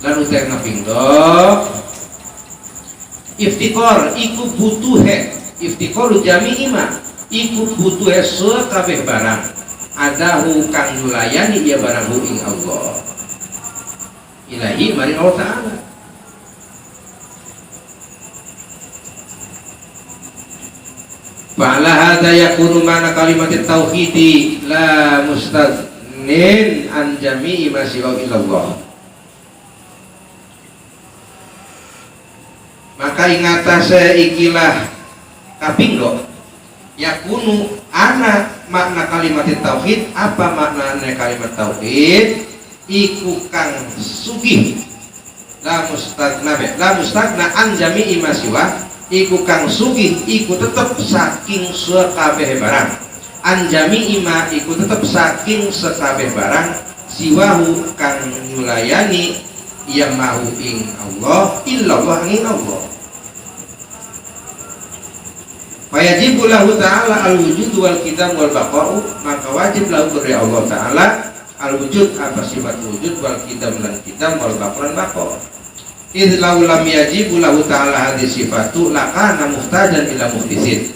lan utek ngapingdo iftikor iku butuhe iftikoru jami'i ma iku butuhe sekabeh barang adahu kang nyulayani ya barang ing Allah ilahi maring Allah Ta'ala. Fa'ala hadza yakunu mana kalimat tauhidi la mustagnin an jami'i ma siwa illallah. Maka ingatase ikilah kapinggo yakunu ana makna kalimat tauhid apa maknane kalimat tauhid iku kang sugih la mustagna an jami'i masiwa iku kang sugih iku tetep saking sekabeh barang an jami'i ma iku tetep saking sekabeh barang siwahu kang nyulayani ya mahu ing Allah illallah ing Allah. Wajibu lahu ta'ala al-wujud wal qidam wal baqa'u maka wajib lahu kepada Allah Ta'ala al-wujud apa sifat wujud wal qidam lan qidam wal baqa'u lan baqa'u. Idh lau lam yajibu lahu ta'ala hadis sifatu lakana muhtajan ila muhdisin.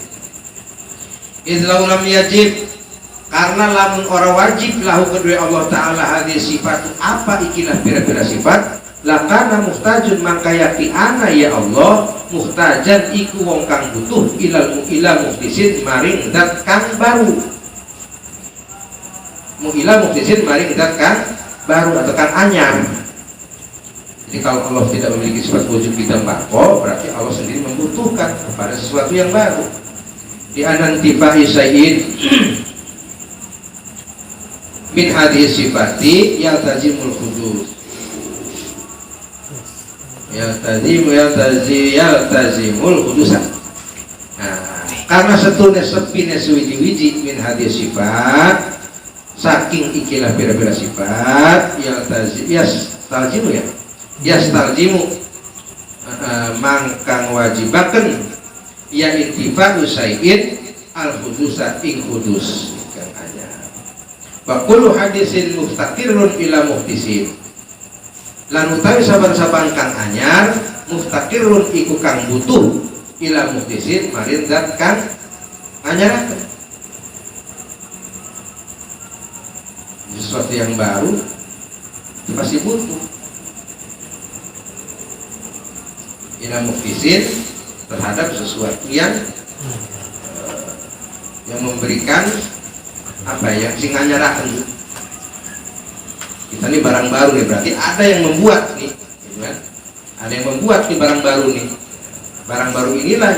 Idh lau lam yajib karena lamun ora wajib lahu kedua Allah Ta'ala hadis sifatu apa ikilah pira-pira sifat lakana muhtajun maka yakti ana ya Allah muhtajan iku wong kang butuh ila muhdisin maring zat kang baru ila muhdisin maring zat kang baru atau kang anyar. Jadi kalau Allah tidak memiliki sifat wujud kita bako berarti Allah sendiri membutuhkan kepada sesuatu yang baru. Di anantifa'i sayyid min hadis sifati yaltazimul hudud yaltazimul hudusan. Nah, karena setune sepine suwiji-wiji min hadis sifat saking ikilah pira-pira sifat yastalzimu mangkang wajibaken ya intifa'u syai'in al hudusa ing hudus kang anyar. Wa kullu hadisin muftaqirun ila muhdisin. Lan utawi saban-saban kang anyar muftaqirun iku kang butuh ila muhdisin marin zat kang anyaraken. Sesuatu yang baru pasti butuh ila muhdisin terhadap sesuatu yang memberikan apa yang sing anyaraken. Kita ini barang baru nih, berarti ada yang membuat nih, gitu kan? Ada yang membuat nih barang baru nih. Barang baru inilah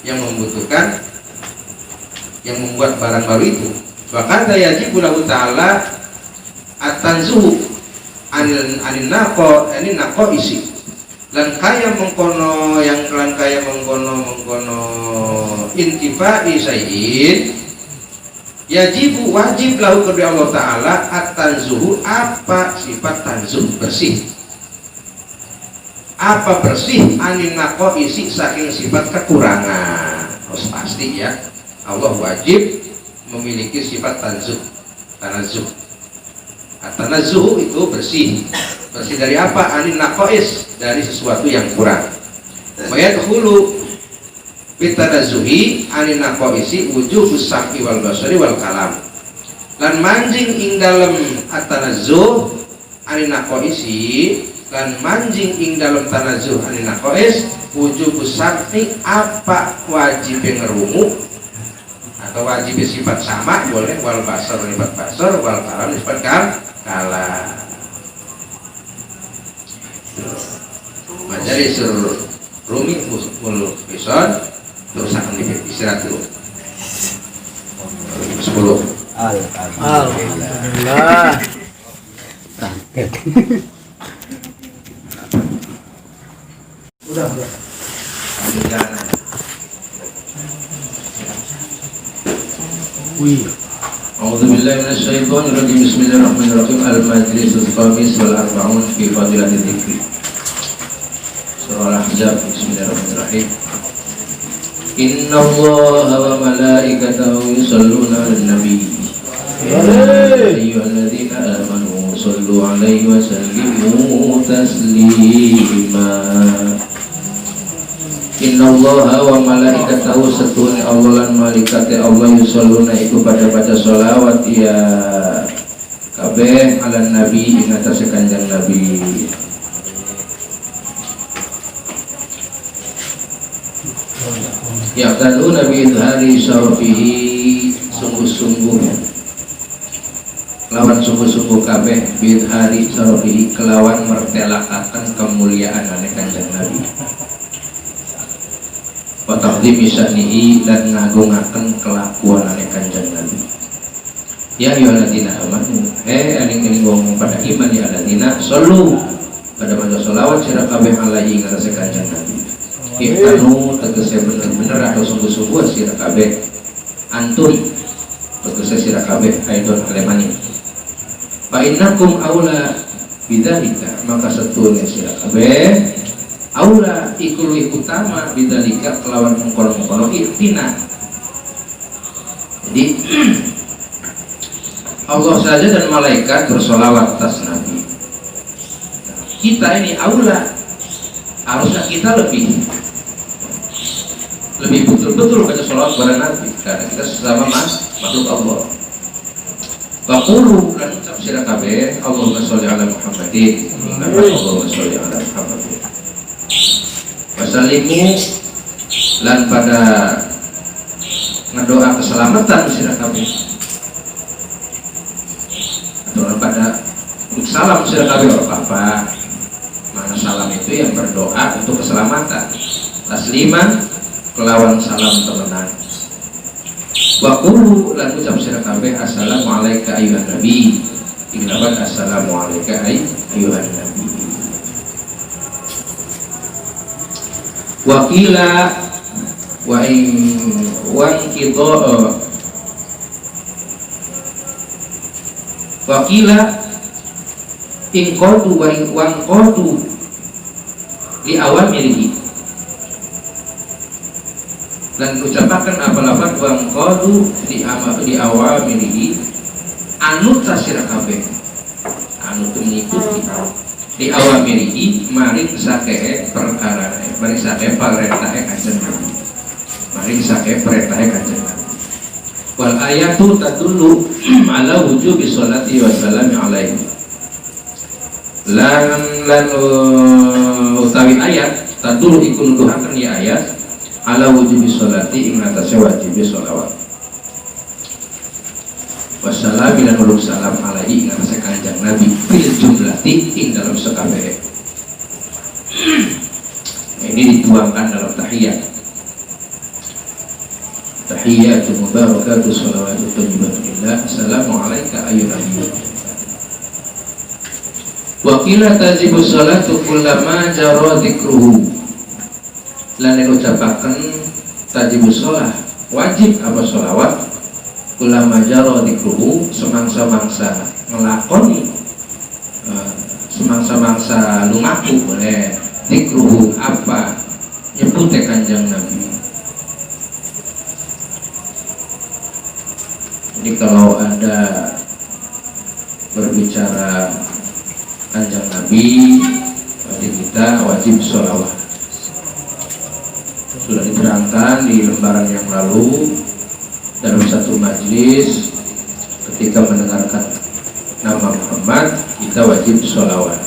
yang membutuhkan, yang membuat barang baru itu. Bahkan yajibu lahu ta'ala at-tanzuhu anil naqo isi. Lan kaya mengkono intifa'i syai'in yajibu wajib lahu kedua Allah Ta'ala at-tanzuhu apa sifat tanzuh bersih. Apa bersih anin naqo isi saking sifat kekurangan. Harus pasti ya, Allah wajib memiliki sifat tanazuh. Tanazuh itu bersih. Bersih dari apa? Anin naqais, dari sesuatu yang kurang. Mayadkhulu bitanazuhi anin naqaisi wujubus sam'i wal basari wal kalam. Lan manjing ing dalem at-tanazuh anin naqaisi, lan manjing ing dalem tanazuh anin naqais wujubus sam'i apa wajib ngerungu atau wajib sifat sama boleh, wal basar sifat basar, wal kalam sifat kalam. Majari sur rumi full episode terus akan istirahat dulu 10. Alhamdulillah. Udah. Wih. A'udzubillahi minasyaitonirrajim. Bismillahirrahmanirrahim. Al-majlisul khamis wal arba'un fi fadilatil dzikri. Surah Al-Ahzab. Bismillahirrahmanirrahim. Inna Allaha wa malaikatahu yusholluna 'alan nabi. Ya ayyuhalladzina amanu shollu 'alaihi wa sallimu taslima. Inna Allaha wa malaikatahu satune Allah lan malaikate Allah yusholluna iku pada baca sholawat ya kabeh 'alan nabi ing atase Kanjeng Nabi. Ya kanu nabi idhari syarafihi, sungguh-sungguh kelawan sungguh-sungguh kabeh bidhari syarafihi kelawan mertelakaken kemuliaan ane Kanjeng Nabi. Wa taqdimi sya'nihi dan ngagungaken kelakuan ane Kanjeng Nabi. Ya ayyuhalladzina amanu, aning-aning wong pada iman ya alladzina shollu pada maca sholawat sira kabeh alaihi ngarase Kanjeng Nabi. Iktanu tegese bener-bener atau sungguh-sungguh sira kabeh, antun tegese sira kabeh aidon alemani. Fa innakum aula bidzalika, maka setune sira kabeh aula iku luwih utama bidzalika kelawan mengkono-mengkono iktina. Jadi Allah saja dan malaikat bersolawat atas Nabi. Kita ini aula, harusnya kita lebih betul-betul baca sholawat kepada Nabi karena kita sesama makhluk Allah. Waqulu lan ucap sira kabeh Allahumma sholli ala Muhammadin, Allahumma sholli ala Muhammadin. Wasallimu lan pada ngedoa keselamatan sira kabeh. Atau pada salam sira kabeh apa? Mana salam itu yang berdoa untuk keselamatan. Tasliman kelawan salam temenan. Wa qulu lan ucap sira kabeh assalamu alayka ayyuhan nabi. Ingnabat assalamu alayka ayyuhan nabi. Wakila wa in kita wakila in qadu wa in qadu di awal miliki dan ucapakan apa lafaz wa qadu di awal miliki anu tasir kabeh anu mengikuti di awal miliki mari sake perkara mari sake parentahe kanjeng Nabi mari sake perentahe kanjeng Nabi wal ayatu tadullu ala wujubi sholati wa salami alaihi lan utawi ayat tadullu iku nuduhaken ya ayat ala wujubi sholati ing atase wajib sholawat wassalam dan ulum salam alaihi ing atase kanjeng Nabi fil jumlati ing dalam sekabeh. Ini dituangkan dalam tahiyat. Tahiyatu mubarakatuh sholawatu thayyibatulillah assalamu alayka ayyuhan nabiy. Wa qila tajibu sholatu kullama jara dzikruhu. Lan ucapaken tajibu sholah wajib apa sholawat ulama jaro dikruhu semangsa-mangsa ngelakoni semangsa-mangsa lumaku boleh dikruhu apa nyebute kanjeng Nabi. Jadi kalau ada berbicara kanjeng Nabi berarti kita wajib sholawat. Sudah diterangkan di lembaran yang lalu dalam satu majlis ketika mendengarkan nama Muhammad kita wajib sholawat.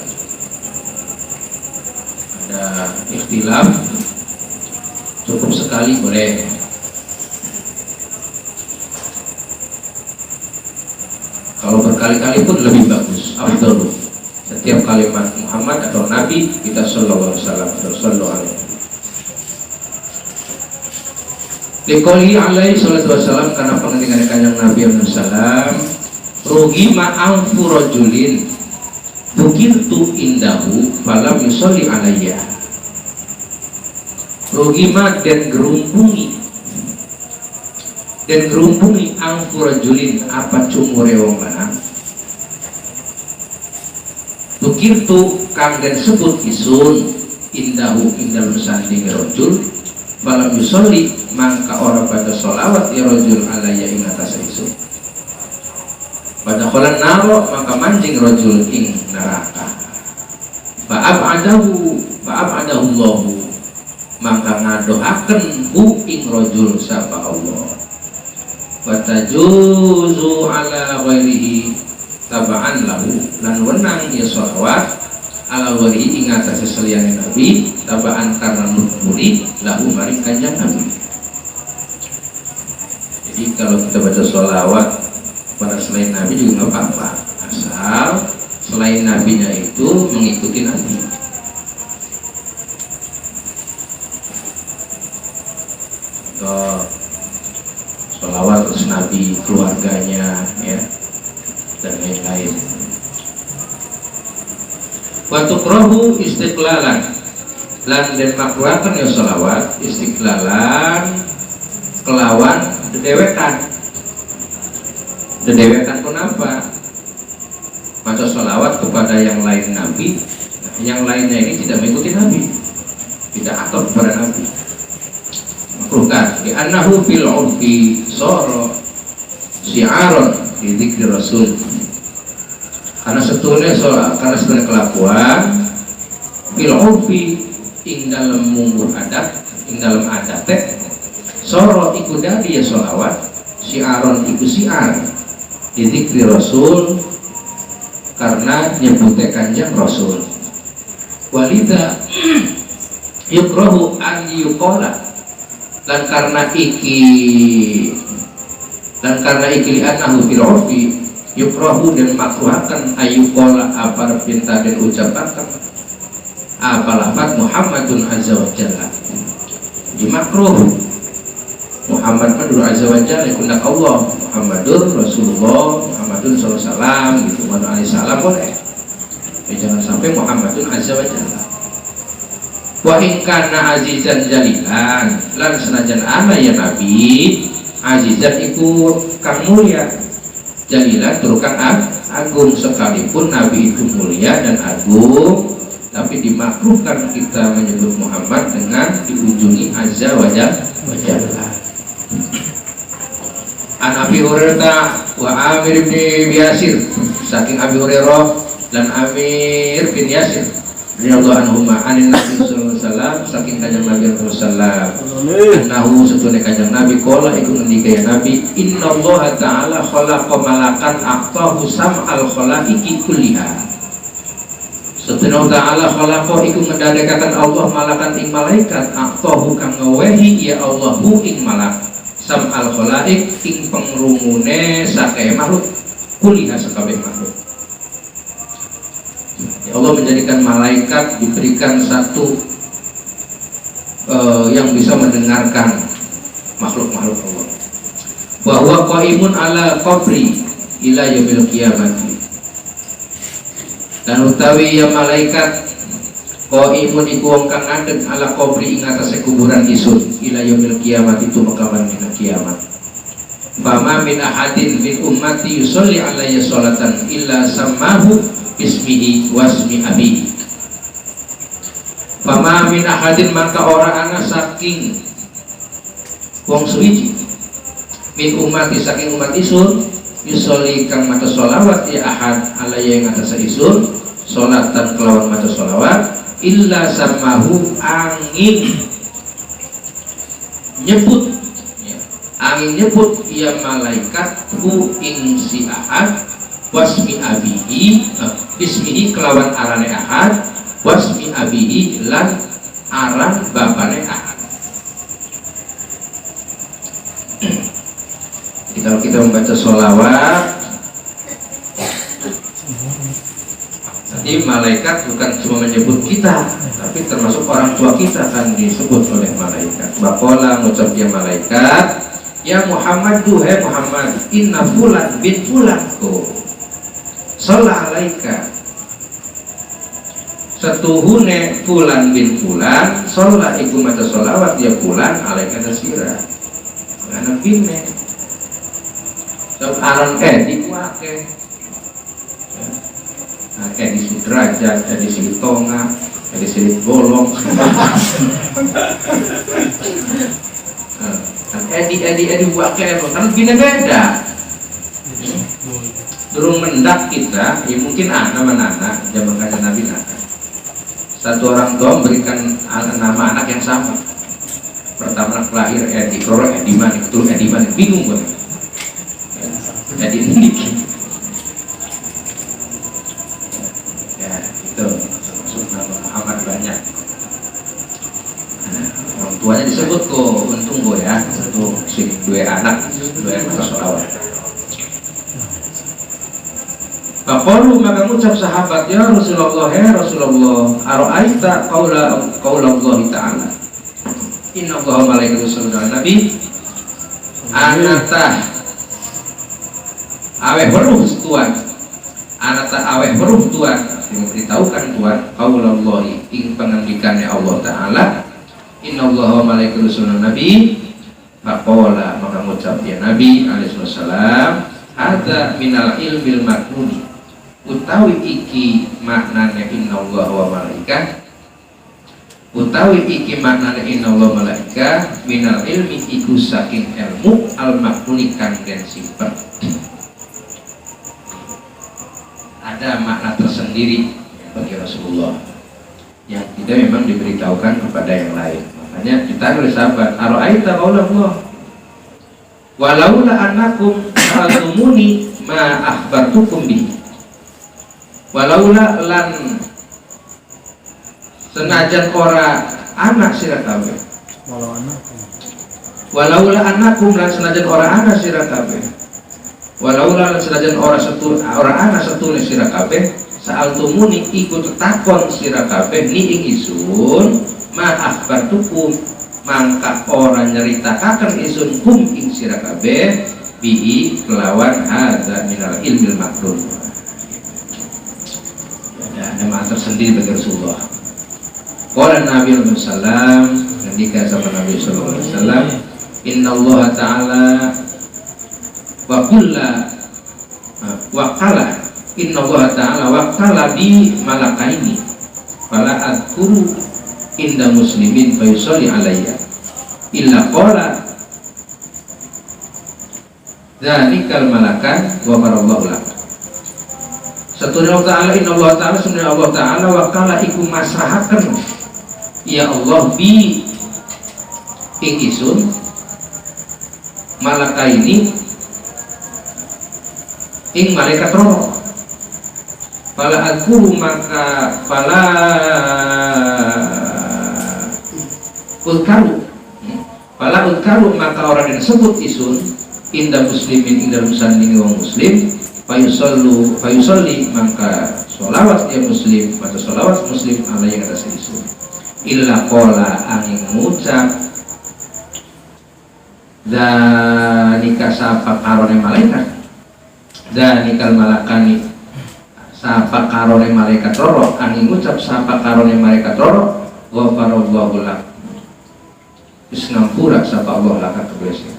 Ada ikhtilaf cukup sekali boleh. Kalau berkali-kali pun lebih bagus. Afdal. Setiap kalimat Muhammad atau Nabi kita sallallahu alaihi wasallam sallallahu alaihi. Liqouli alaihi salatu wassalam karena pengendikan kanjeng Nabi sallam rugi ma'am furajulin bukirtu indahu falam yusolli alayya. Rugi ma dan gerumpungi ang furajulin apa cumure wong lanang bukirtu kang den sebut isun indahu indal sanding rajul falam yusolli mangka orang pada sholawat ya rajul alaiya ing atas isu pada kholan naro maka mancing rajul ing neraka fa'ab'adahu Allahu maka ngadohaken hu ing rajul sapa Allah wa tajuzu ala ghairihi taba'an lahu lan wenang ya sholawat ala ghairihi ing atas seliyane Nabi taba'an karena nurmuri lahu maring kanjeng Nabi. Jadi kalau kita baca sholawat pada selain Nabi juga nggak apa-apa, asal selain Nabinya itu mengikuti Nabi. Atau sholawat terus Nabi, keluarganya, ya, dan lain-lain. Waktu krohu istiqlalan, lan dan makruakan ya sholawat istiqlalan kelawan dedewekan kenapa? Baca sholawat kepada yang lain Nabi, yang lainnya ini tidak mengikuti Nabi, tidak atur kepada Nabi. Makruhkan di annahu fil urfi soro syi'aron di dzikri Rasul. Karena sebetulnya kelakuan fil urfi ing dalam mungguh adat, ing dalam adat soro iku dadi ya sholawat syi'aron iku syi'ar di dzikri Rasul karena nyebute kanjeng Rasul. Walida yukrahu an yuqala dan karena iki li'annahu fil urfi yukrahu dan makruhakan ayyuqala apa pinta dan ucapakan apa lafaz Muhammadun azza wa jalla di makruh Muhammad madul azza wa jalla kundak Allah Muhammadur Rasulullah Muhammadun sallallahu alaihi wasallam gitu Muhammad alaihi salam boleh. Jangan sampai Muhammadun azza wa jalla. Wa in kana azizan jalilan lan senajan ana ya nabi azizan iku kang mulia jalilan tur kang agung, sekalipun nabi itu mulia dan agung tapi dimakruhkan kita menyebut Muhammad dengan diujungi azza wa jalla. An Abi Hurairah wa Amir bin Yasir, saking Abi Hurairah dan Amir bin Yasir radhiyallahu anhuma anin Nabi sallallahu alaihi wasallam, saking kanjeng Nabi sallallahu alaihi wasallam nahu satune kanjeng Nabi qala iku ngendika ya Nabi innallaha ta'ala khalaqa malakan aqtahu sam'al khalaiqi kulliha. Satune ta'ala khalaqa iku ngedadekaken Allah malakan ing malaikat aqtahu kang ngewehi ya Allahu ing malak sam'al khalaiq ing pengrungune sakeh makhluk kulliha sakabeh makhluk. Ya Allah menjadikan malaikat diberikan satu yang bisa mendengarkan makhluk-makhluk Allah. Bahwa qaimun ala qabri ila yaumil qiyamah. Dan utawi ya malaikat qaimun iku wong kang ngadeg ala qabri ing atase kuburan isun ila yaumil qiyamah itu makaman dina kiamat. Fama min ahadin min ummati yusolli alayya sholatan illa sammahu bismihi wasmi abi. Fama min ahadin maka ora ana saking wong suwiji min ummati saking umat isun yusolli kang maca sholawat ya ahad alayya ing atase isun sholatan kelawan maca sholawat illa sammahu angin nyebut ya malaikat hu ing si ahad wasmi abihi bismihi kelawan arane ahad wasmi abihi lan aran bapane ahad. Jadi kalau kita membaca sholawat nanti malaikat bukan cuma menyebut kita tapi termasuk orang tua kita akan disebut oleh malaikat. Bakola mengucap dia malaikat ya Muhammad duhai Muhammad inna fulan bin fulan sholat alaika setuhune fulan bin fulan sholat iku maca sholawat ya fulan alaika nasira anak binne so aran di kuake di Sudrajat, di Silit Tonga, di Silit Bolong Edi wakil kan beda durung mendak kita ya mungkin anak zaman kanjeng Nabi satu orang tua memberikan nama anak yang sama. Pertama anak lahir Edi Koro Edi Manik turun Edi Manik bingung gue Edi Nick ya itu maksud nama Muhammad banyak. Orang tuanya disebut kok untung gue ya satu si dua anak dua yang sholawat. Faqalu maka mengucap sahabat ya Rasulullah ara'aita qaula Allah ta'ala inna Allah malaikatu yusholluna 'alan nabi anata aweh weruh tuan anata aweh weruh tuan memberitahukan tuan qaula Allah ing pengendikannya Allah ta'ala inna Allah malaikatu yusholluna 'alan nabi. Faqala maka mengucap ya Nabi alaihi wasallam hadza minal ilmil maknuni utawi iki maknane innallaha wa malaikah utawi iki maknane innallaha malaikah minal ilmi iku saking ilmu al maknuni kang den simpen. Ada makna tersendiri bagi Rasulullah yang tidak memang diberitahukan kepada yang lain. Makanya ditanya oleh sahabat ara'aita qaulullah walaula annakum sa'altumuni ma akhbartukum bihi walaula lan senajan ora anak sira kabeh walaula annakum lan senajan ora anak sira kabeh walaula lan senajan ora anak setune sira kabeh sa'altumuni iku takon sira kabeh ni ing isun ma akhbartukum mangka ora nyeritakaken isun kum ing sira kabeh bihi kelawan hadza minal ilmil maknun. Ada makna tersendiri bagi Rasulullah. Qala Nabi sallallahu alaihi wasallam, ketika sama Nabi sallallahu alaihi wasallam, inna Allah ta'ala wa kulla waqala inna Allah ta'ala waqala bi malakaini fala adkuru inda muslimin fa yusalli alayya illa qala dzalikal malakan wa farallahu lak. Satuna ta'ala inna Allah ta'ala sunna Allah ta'ala waqala iku masrahaken ya Allah bi ing isun malakaini ing malaikat roh. Fala adkuru maka fala udkaru maka orang yang sebut isun inda muslimin inda musanding wong muslim fayusalli maka sholawat dia muslim maka sholawat muslim ala yang atas isun illa qala angin ngucap danika sapa karone malaikat danikal malakani sapa karone malaikat roro angin ngucap sapa karone malaikat roro wa farallahu lak wis ngampura sapa Allah laka kebiasaan.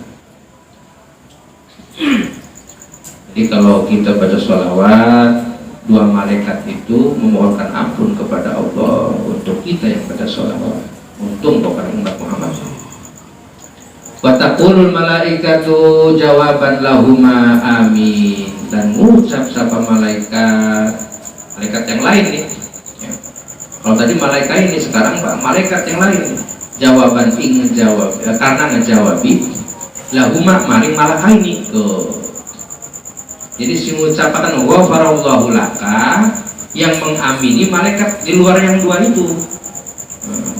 Jadi kalau kita baca sholawat, dua malaikat itu memohonkan ampun kepada Allah untuk kita yang baca sholawat. Untung kepada umat Muhammad. Wa taqulul malaikatu jawaban lahuma amin, dan mengucap sapa malaikat yang lain nih. Ya. Kalau tadi malaikat ini, sekarang malaikat yang lain jawaban ing ngejawab karena ngejawabi lahuma maring malakaini tuh. Jadi si mengucapkan wa farallahu laka yang mengamini malaikat di luar yang dua itu.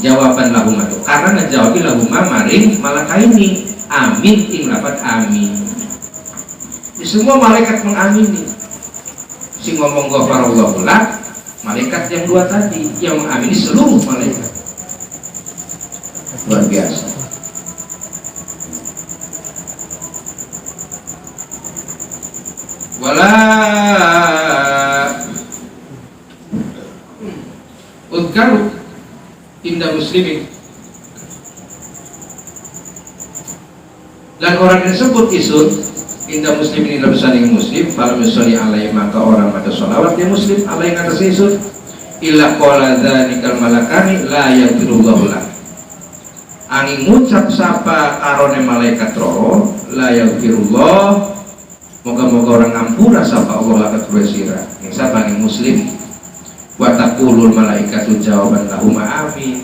Jawaban lahuma itu karena ngejawabi lahuma maring malakaini amin ing lafaz amin. Di semua malaikat mengamini. Si ngomong wa farallahu lak malaikat yang dua tadi yang mengamini seluruh malaikat. Luar biasa. Wala udkaru inda muslimin, dan orang yang sebut isun inda muslimin inda besaning muslim falam yusalli alaihi maka orang pada sholawat dia muslim alaihi atas isun illa qala dzalikal malakani la yaghfirullahu lak angin ngucap sapa karone malaikat roh la yaghfirullah moga-moga orang ngampura sapa Allah lakat bersira yang sapa angin muslim wa taqulul malaikatu jawaban lahuma amin,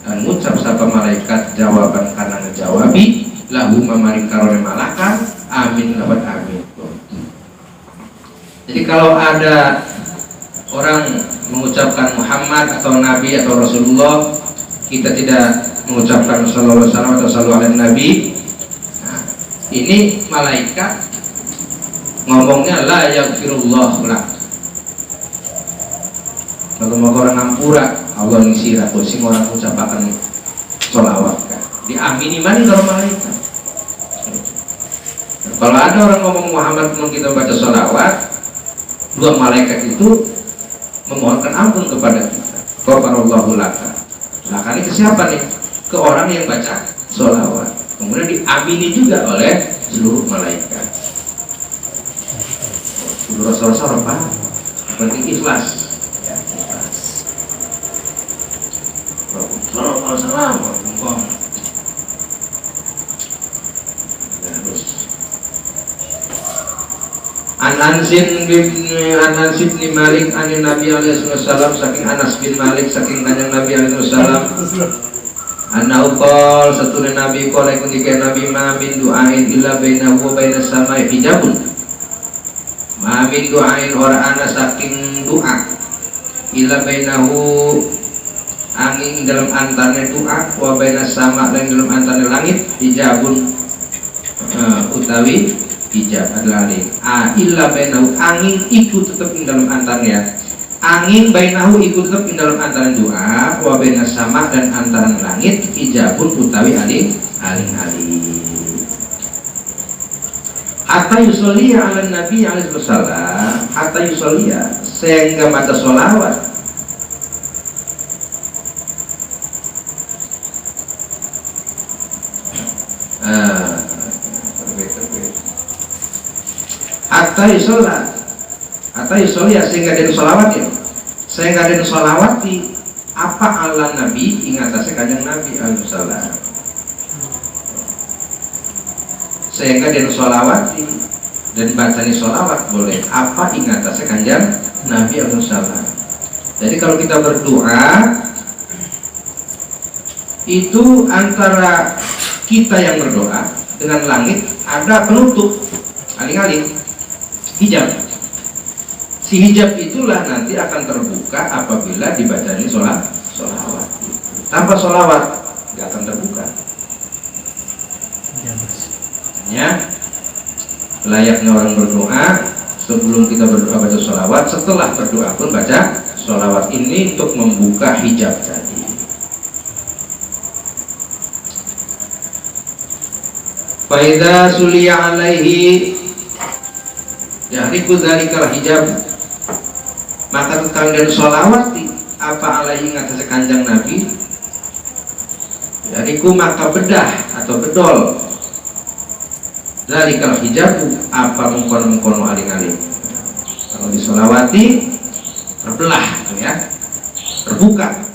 dan ngucap sapa malaikat jawaban karena ngejawabi lahuma maring karone malaikat amin lafaz amin. Jadi kalau ada orang mengucapkan Muhammad atau Nabi atau Rasulullah, kita tidak mengucapkan sallallahu alaihi wasallam atau sallallahu alaihi nabi. Nah, ini malaikat ngomongnya la yaghfirullah lak. Moga-moga orang ngampura Allah ngisira tuh sing orang ucapakan sholawat kan. Diamini mana kalau malaikat. Kalau ada orang ngomong Muhammad pun kita baca sholawat, dua malaikat itu memohonkan ampun kepada kita. Ghafarallahu laka. Nah, kan itu siapa nih? Ke orang yang baca sholawat. Kemudian diamini juga oleh seluruh malaikat. Rasul-rasul apa? Berarti ikhlas. Ya, ikhlas. Assalamualaikum. Terus. Anas bin Malik an Nabi alaihi wasallam, saking Anas bin Malik saking kanjeng Nabi alaihi wasallam. Anau qol satune Nabi qol ketika Nabi ma min du'ain illa bainahu wa bainas samai hijabun. Ma min du'ain ora ana saking doa illa bainahu angin dalam antaranya doa wa bainas sama dan dalam antaranya langit hijabun utawi hijab adalah illa bainahu angin ikut tetap di dalam antaranya angin bainahu ikut tetap di dalam antaran doa wa bainas sama dan antaran langit hijabun utawi aling hatta yusolli ala nabi alaihi wasallam hatta yusolli sehingga baca sholawat Hatta yusolia sehingga den solawat ya, sehingga den solawati apa ala nabi ingatase kanjeng nabi alaihi salam, sehingga den solawati dan bacani solawat boleh apa ingatase kanjeng nabi alaihi salam. Jadi kalau kita berdoa itu antara kita yang berdoa dengan langit ada penutup aling-aling hijab. Si hijab itulah nanti akan terbuka apabila dibacanya sholawat. Tanpa sholawat nggak akan terbuka. Hanya layaknya orang berdoa sebelum kita berdoa baca sholawat, setelah berdoa pun baca sholawat. Ini untuk membuka hijab tadi. Faida suliya alaihi yahriku dzalikal hijab, maka kalian sholawati apa alaihi ngatas kanjeng nabi yahriku maka bedah atau bedol dzalikal hijab apa mengkono aling-aling. Kalau disolawati terbelah ya, terbuka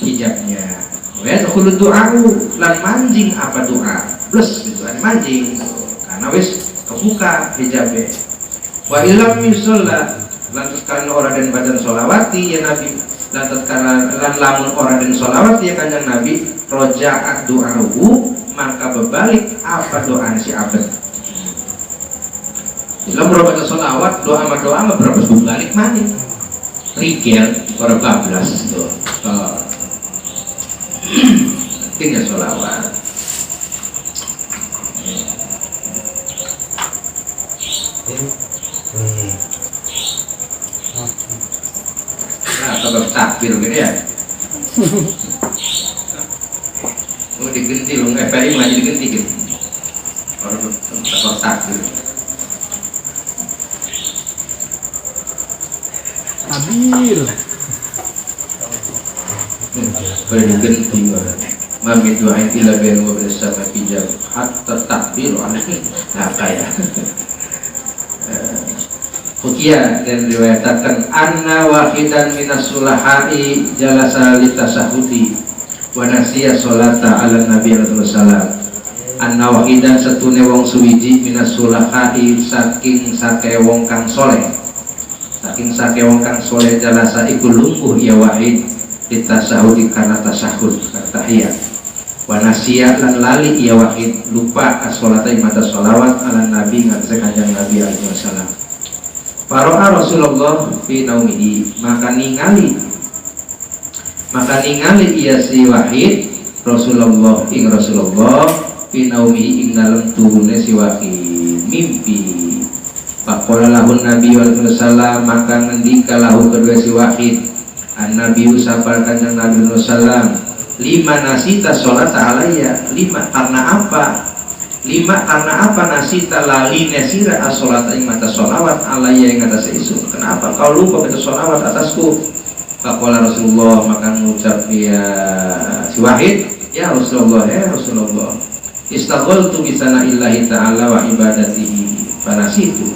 hijabnya. Wa yadkhulu du'a'u lan manjing apa doa plus itu ada manjing karena wis kebuka hijabnya. Wa ilam misallah lantas karena orang dan badan solawati ya nabi, lantas karena lamun orang dan solawati ya kanjeng nabi rojaat doahu maka berbalik apa doa si abad. Bila merubah solawat doa sama doa sama berapa balik mana rigel orang bablas tuh. Pentingnya solawat. Nah, kalau takbir gitu ya. Mau diganti lu nggak FPI maju diganti gitu. Kalau takbir. Abir. Boleh diganti mami doain ila bain wa bersama hijab hatta takbir aneh. Nah kayak. Fukia dan riwayatkan anna wahidan minas sulahai jalasa litasahudi wa nasiya sholata ala nabi sallallahu alaihi wasallam. Anna wahidan setune wong suwiji minas sulahai saking sake wong kang soleh, saking sake wong kang soleh jalasa iku lungguh ya wahid litasahudi karena tasahud tahiyat wa nasiya lan lali ya wahid lupa as-sholata imata sholawat ala nabi ngatasi kanjeng nabi alaihi wasallam. Faro'a Rasulullah fi naumihi maka ningali iya si wahid Rasulullah fi naumihi ing dalem turune si wahid mimpi. Faqala lahun nabi sallallahu alaihi wasallam maka ngendika lahu kedua si wahid an nabi usapal kanjeng nabi sallallahu alaihi wasallam lima nasita sholat alayya lima karena apa nasita lali nesira as-sholat ing mata sholawat alayya ing atas isu. Kenapa kau lupa baca sholawat atasku? Faqala Rasulullah maka mengucap ya si wahid ya Rasulullah istaghaltu bi sana'illahi ta'ala wa ibadatihi fanasitu.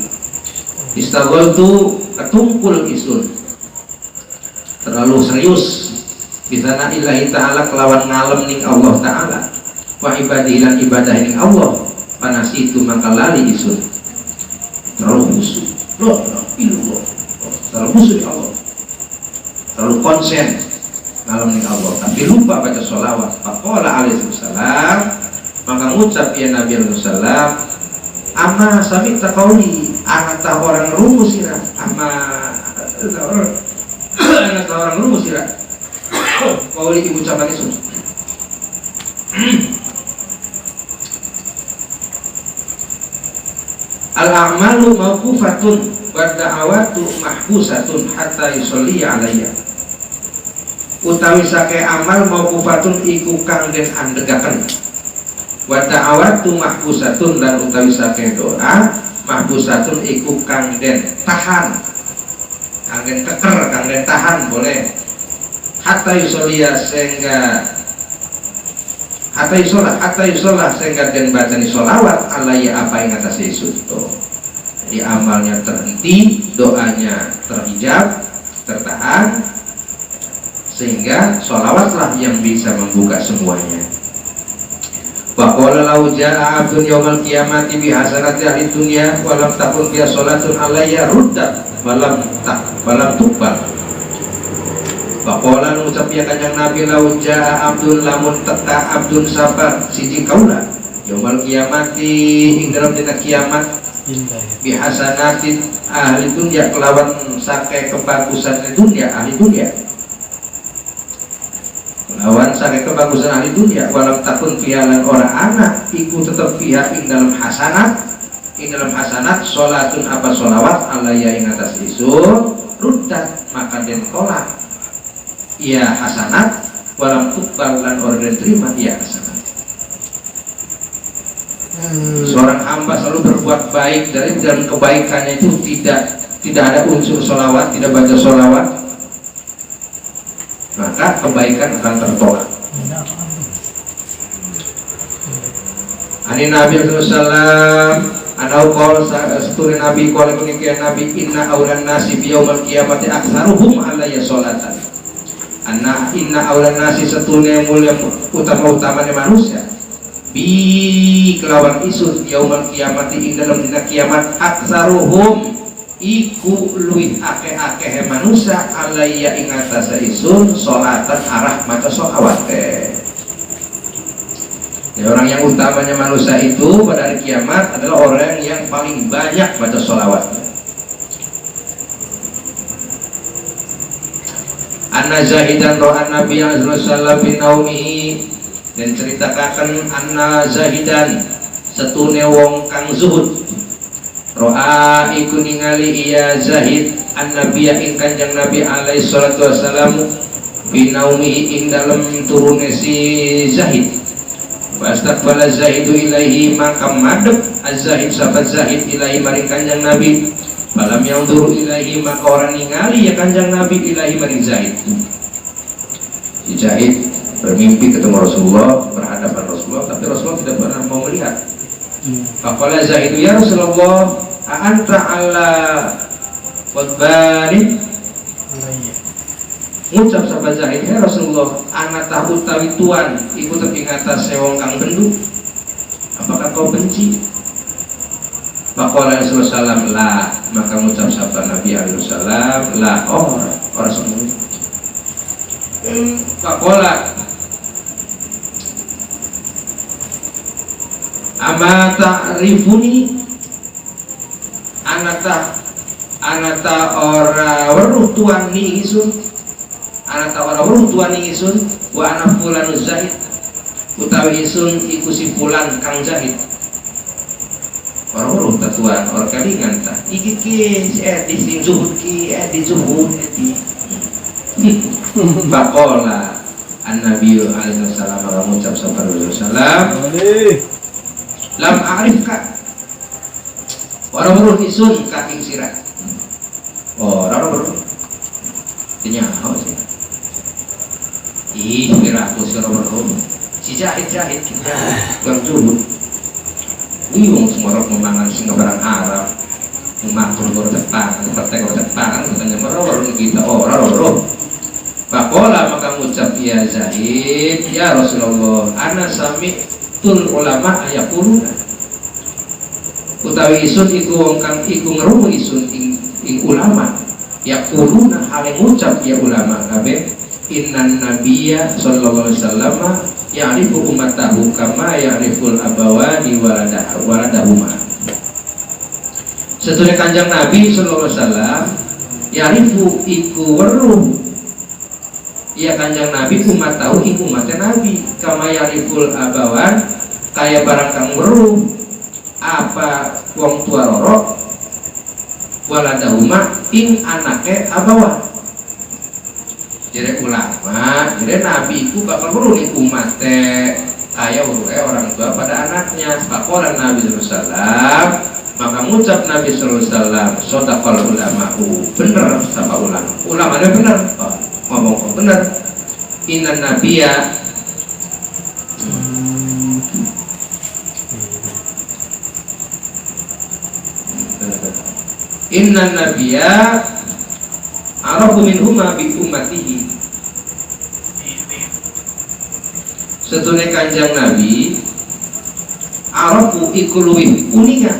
Istaghaltu ketungkul isun terlalu serius bi sana'illahi ta'ala kelawan ngalem ning Allah ta'ala wa ibadihi lan ibadah ning Allah panasitu maka lali isun terlalu musuh terlalu musuh di Allah, terlalu konsen ngalem ning Allah tapi lupa baca sholawat. Faqala alaihi wasallam maka ngucap ya Nabi alaihi wasallam amma sami taqauli anata orang rumus sira amma anata orang rumus sira qauli ucapan isun al-a'malu mawqufatun wa da'awatu mahbusatun hatta yusolli alayya. Utawi sake amal mawqufatun iku kang den andegaken. Wa da'awatu mahbusatun dan utawi sake doa mahbusatun iku kang den tahan. Kang den keker, kang den tahan boleh. Hatta yusolli sehingga hatta yusolah sehingga den bacani sholawat alaiya apa yang atas Yesus itu. Jadi amalnya terhenti, doanya terhijab, tertahan, sehingga sholawatlah yang bisa membuka semuanya. Wa qala lau jaa 'abdun yaumal qiyamati bi hasanati ahli dunya wa lam takun fiha sholatun alayya ruddat walam tuqbal. Wa qala ngucap ya kanjeng Nabi lau jaa 'abdun lamun teka abdun sabar siji kaula yaumal qiyamati ing dalam dina kiamat bi hasanati ahli dunya kelawan sake kebagusan dunia ahli dunia. Lawan saking kebagusan ahli dunia walam takun fihalan orang anak iku tetap fiha ing dalam hasanat sholatun apa sholawat alaiya ing atas isun ruddat maka den tolak iya hasanat walam tuqbal lan orden terima iya hasanat. Seorang hamba selalu berbuat baik dari dalam kebaikannya itu tidak ada unsur sholawat, tidak baca sholawat, maka kebaikan akan tertolak. Ani Nabi sallallahu anau qol saturi Nabi qol kunikian Nabi inna aulan nasi bi yaumil qiyamati aktsaruhum alayya sholatan. Inna aulan nasi setune mulia utama-utamanya manusia bi kelawan isun yaumil qiyamati ing dalam dina kiamat aktsaruhum iku luwih akeh-akeh manusia alaiya ing atase isun sholatan arah maca sholawat. Ya, orang yang utamanya manusia itu pada hari kiamat adalah orang yang paling banyak baca sholawatnya. Anna zahidan ro'an Nabi sallallahu bin naumihi dan ceritakan anna zahidan setune wong kang zuhud ro'a iku ningali iya zahid an-nabiya ing kanjeng Nabi alaihi salatu wassalam binaumi ing dalem turune si zahid wastaqbala zahidu ilaihi maka madhep az-zahid sahabat zahid ilaihi maring kanjeng Nabi falam yang duru ilaihi maka orang ningali ya kanjeng Nabi ilaihi maring zahid. Si zahid bermimpi ketemu Rasulullah, berhadapan Rasulullah, tapi Rasulullah tidak pernah mau melihat. Faqala zahidu ya Rasulullah a'anta ala qadbari ngucap sahabat zahid ya Rasulullah anak tahu tawi tuan ikut teringatas sewong kang bendu apakah kau benci? Faqala Rasulullah sallam la maka ngucap sahabat Nabi alaihi wasallam la orang semua. Faqala ama ta'rifuni anata ora weruh tuan ni isun anata ora weruh tuan ni isun wa ana fulan zahid utawi isun iku si fulan kang zahid ora weruh ta tuan ora kalingan ta iki ki di sing zuhud ki di zuhud di baqala an-nabi alaihi wasallam mengucap sallallahu alaihi wasallam lam a'rifka orang beruh isun kaking sirah orang beruh kenyaho sih sirah tuh orang beruh si jahit kita bang juhud wong semua orang memangan singa barang Arab memakan orang Jepang partai orang Jepang katanya orang kita orang beruh Pakola maka ngucap ya Zahid ya Rasulullah ana sami tul ulama ayaquluna utawi isun iku wong kang iku ngerumu isun ing ulama yaquluna hale ngucap ya ulama kabeh innan nabiyya sallallahu alaihi wasallam ya'rifu ummatahu kama ya'riful abawani waladahuma. Setune kanjeng Nabi sallallahu alaihi wasallam ya'rifu iku weruh ya kanjeng Nabi umat tahu iku umatnya Nabi kama yariful abawan kaya barang kang weruh apa wong tua roro waladahuma ing anake abawan. Jadi ulama jadi Nabi iku bakal weruh ing umate kaya weruh orang tua pada anaknya. Pakolan Nabi sallallahu alaihi wasallam maka ngucap Nabi sallallahu alaihi wasallam shadaqal ulama'u bener sama ulamanya bener ngomong bener inna nabiyya Inna nabiyya arafu minhuma bi ummatihi. Setune Kanjeng Nabi arafu ikuluwi uninga.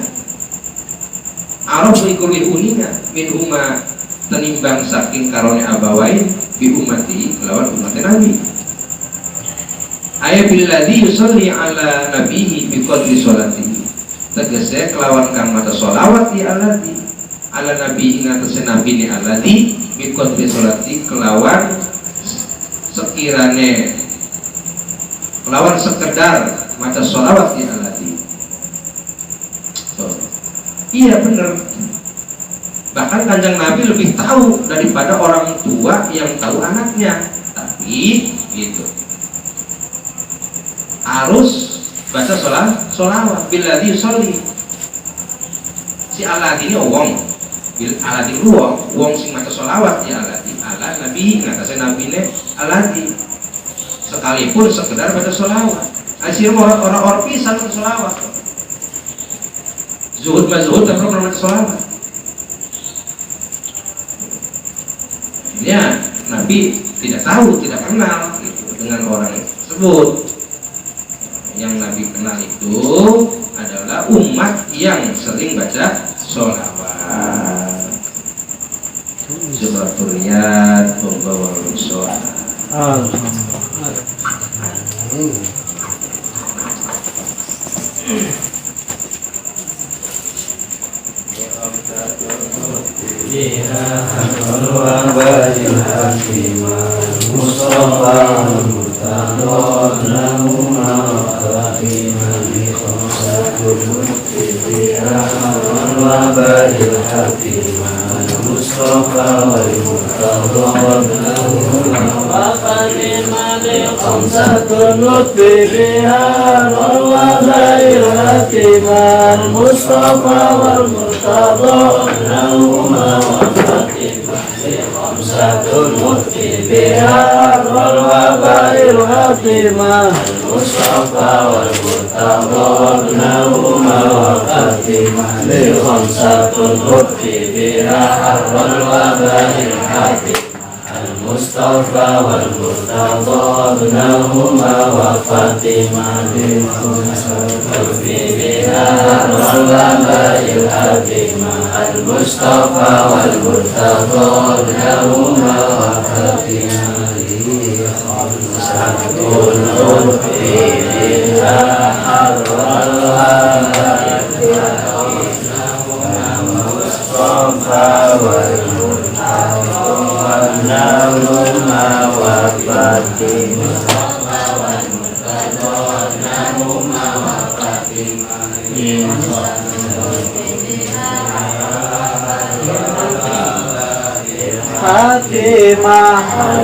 Arafu ikuluwi uninga minhuma tenimbang saking karone abawain bi ummati lawan umat Nabi. Aya billadzi yusolli ala nabihi bi qadri sholatihi. Tegese kelawan kang maca sholawat di alladzi ala nabi ing atase nabi ni alladzi bi qadri sholati kelawan sekirane kelawan sekedar maca sholawat di alladzi. Iya benar. Bahkan Kanjeng Nabi lebih tahu daripada orang tua yang tahu anaknya. Tapi gitu. Harus baca sholawat billadzi sholli. Si alladzi ini wong. Bil alladzi wong sing maca sholawat ya alladzi ala nabi ngatasi nabine alladzi. Sekalipun sekedar baca sholawat. Asir orang pisan baca sholawat. Zuhud tak pernah baca sholawat. Ya, Nabi tidak tahu, tidak kenal gitu, dengan orang tersebut. Yang Nabi kenal itu adalah umat yang sering baca sholawat. Suratul Riyad membawa sholawat. المصطفى والمرتضى ابنهما وفاطمة والوفي بها والوباء الحكيمة المصطفى والمرتضى ابنهما وفاطمة خمسة الوفي بها المصطفى والنهما وفاطمة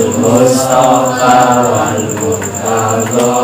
المصطفى والمرتضى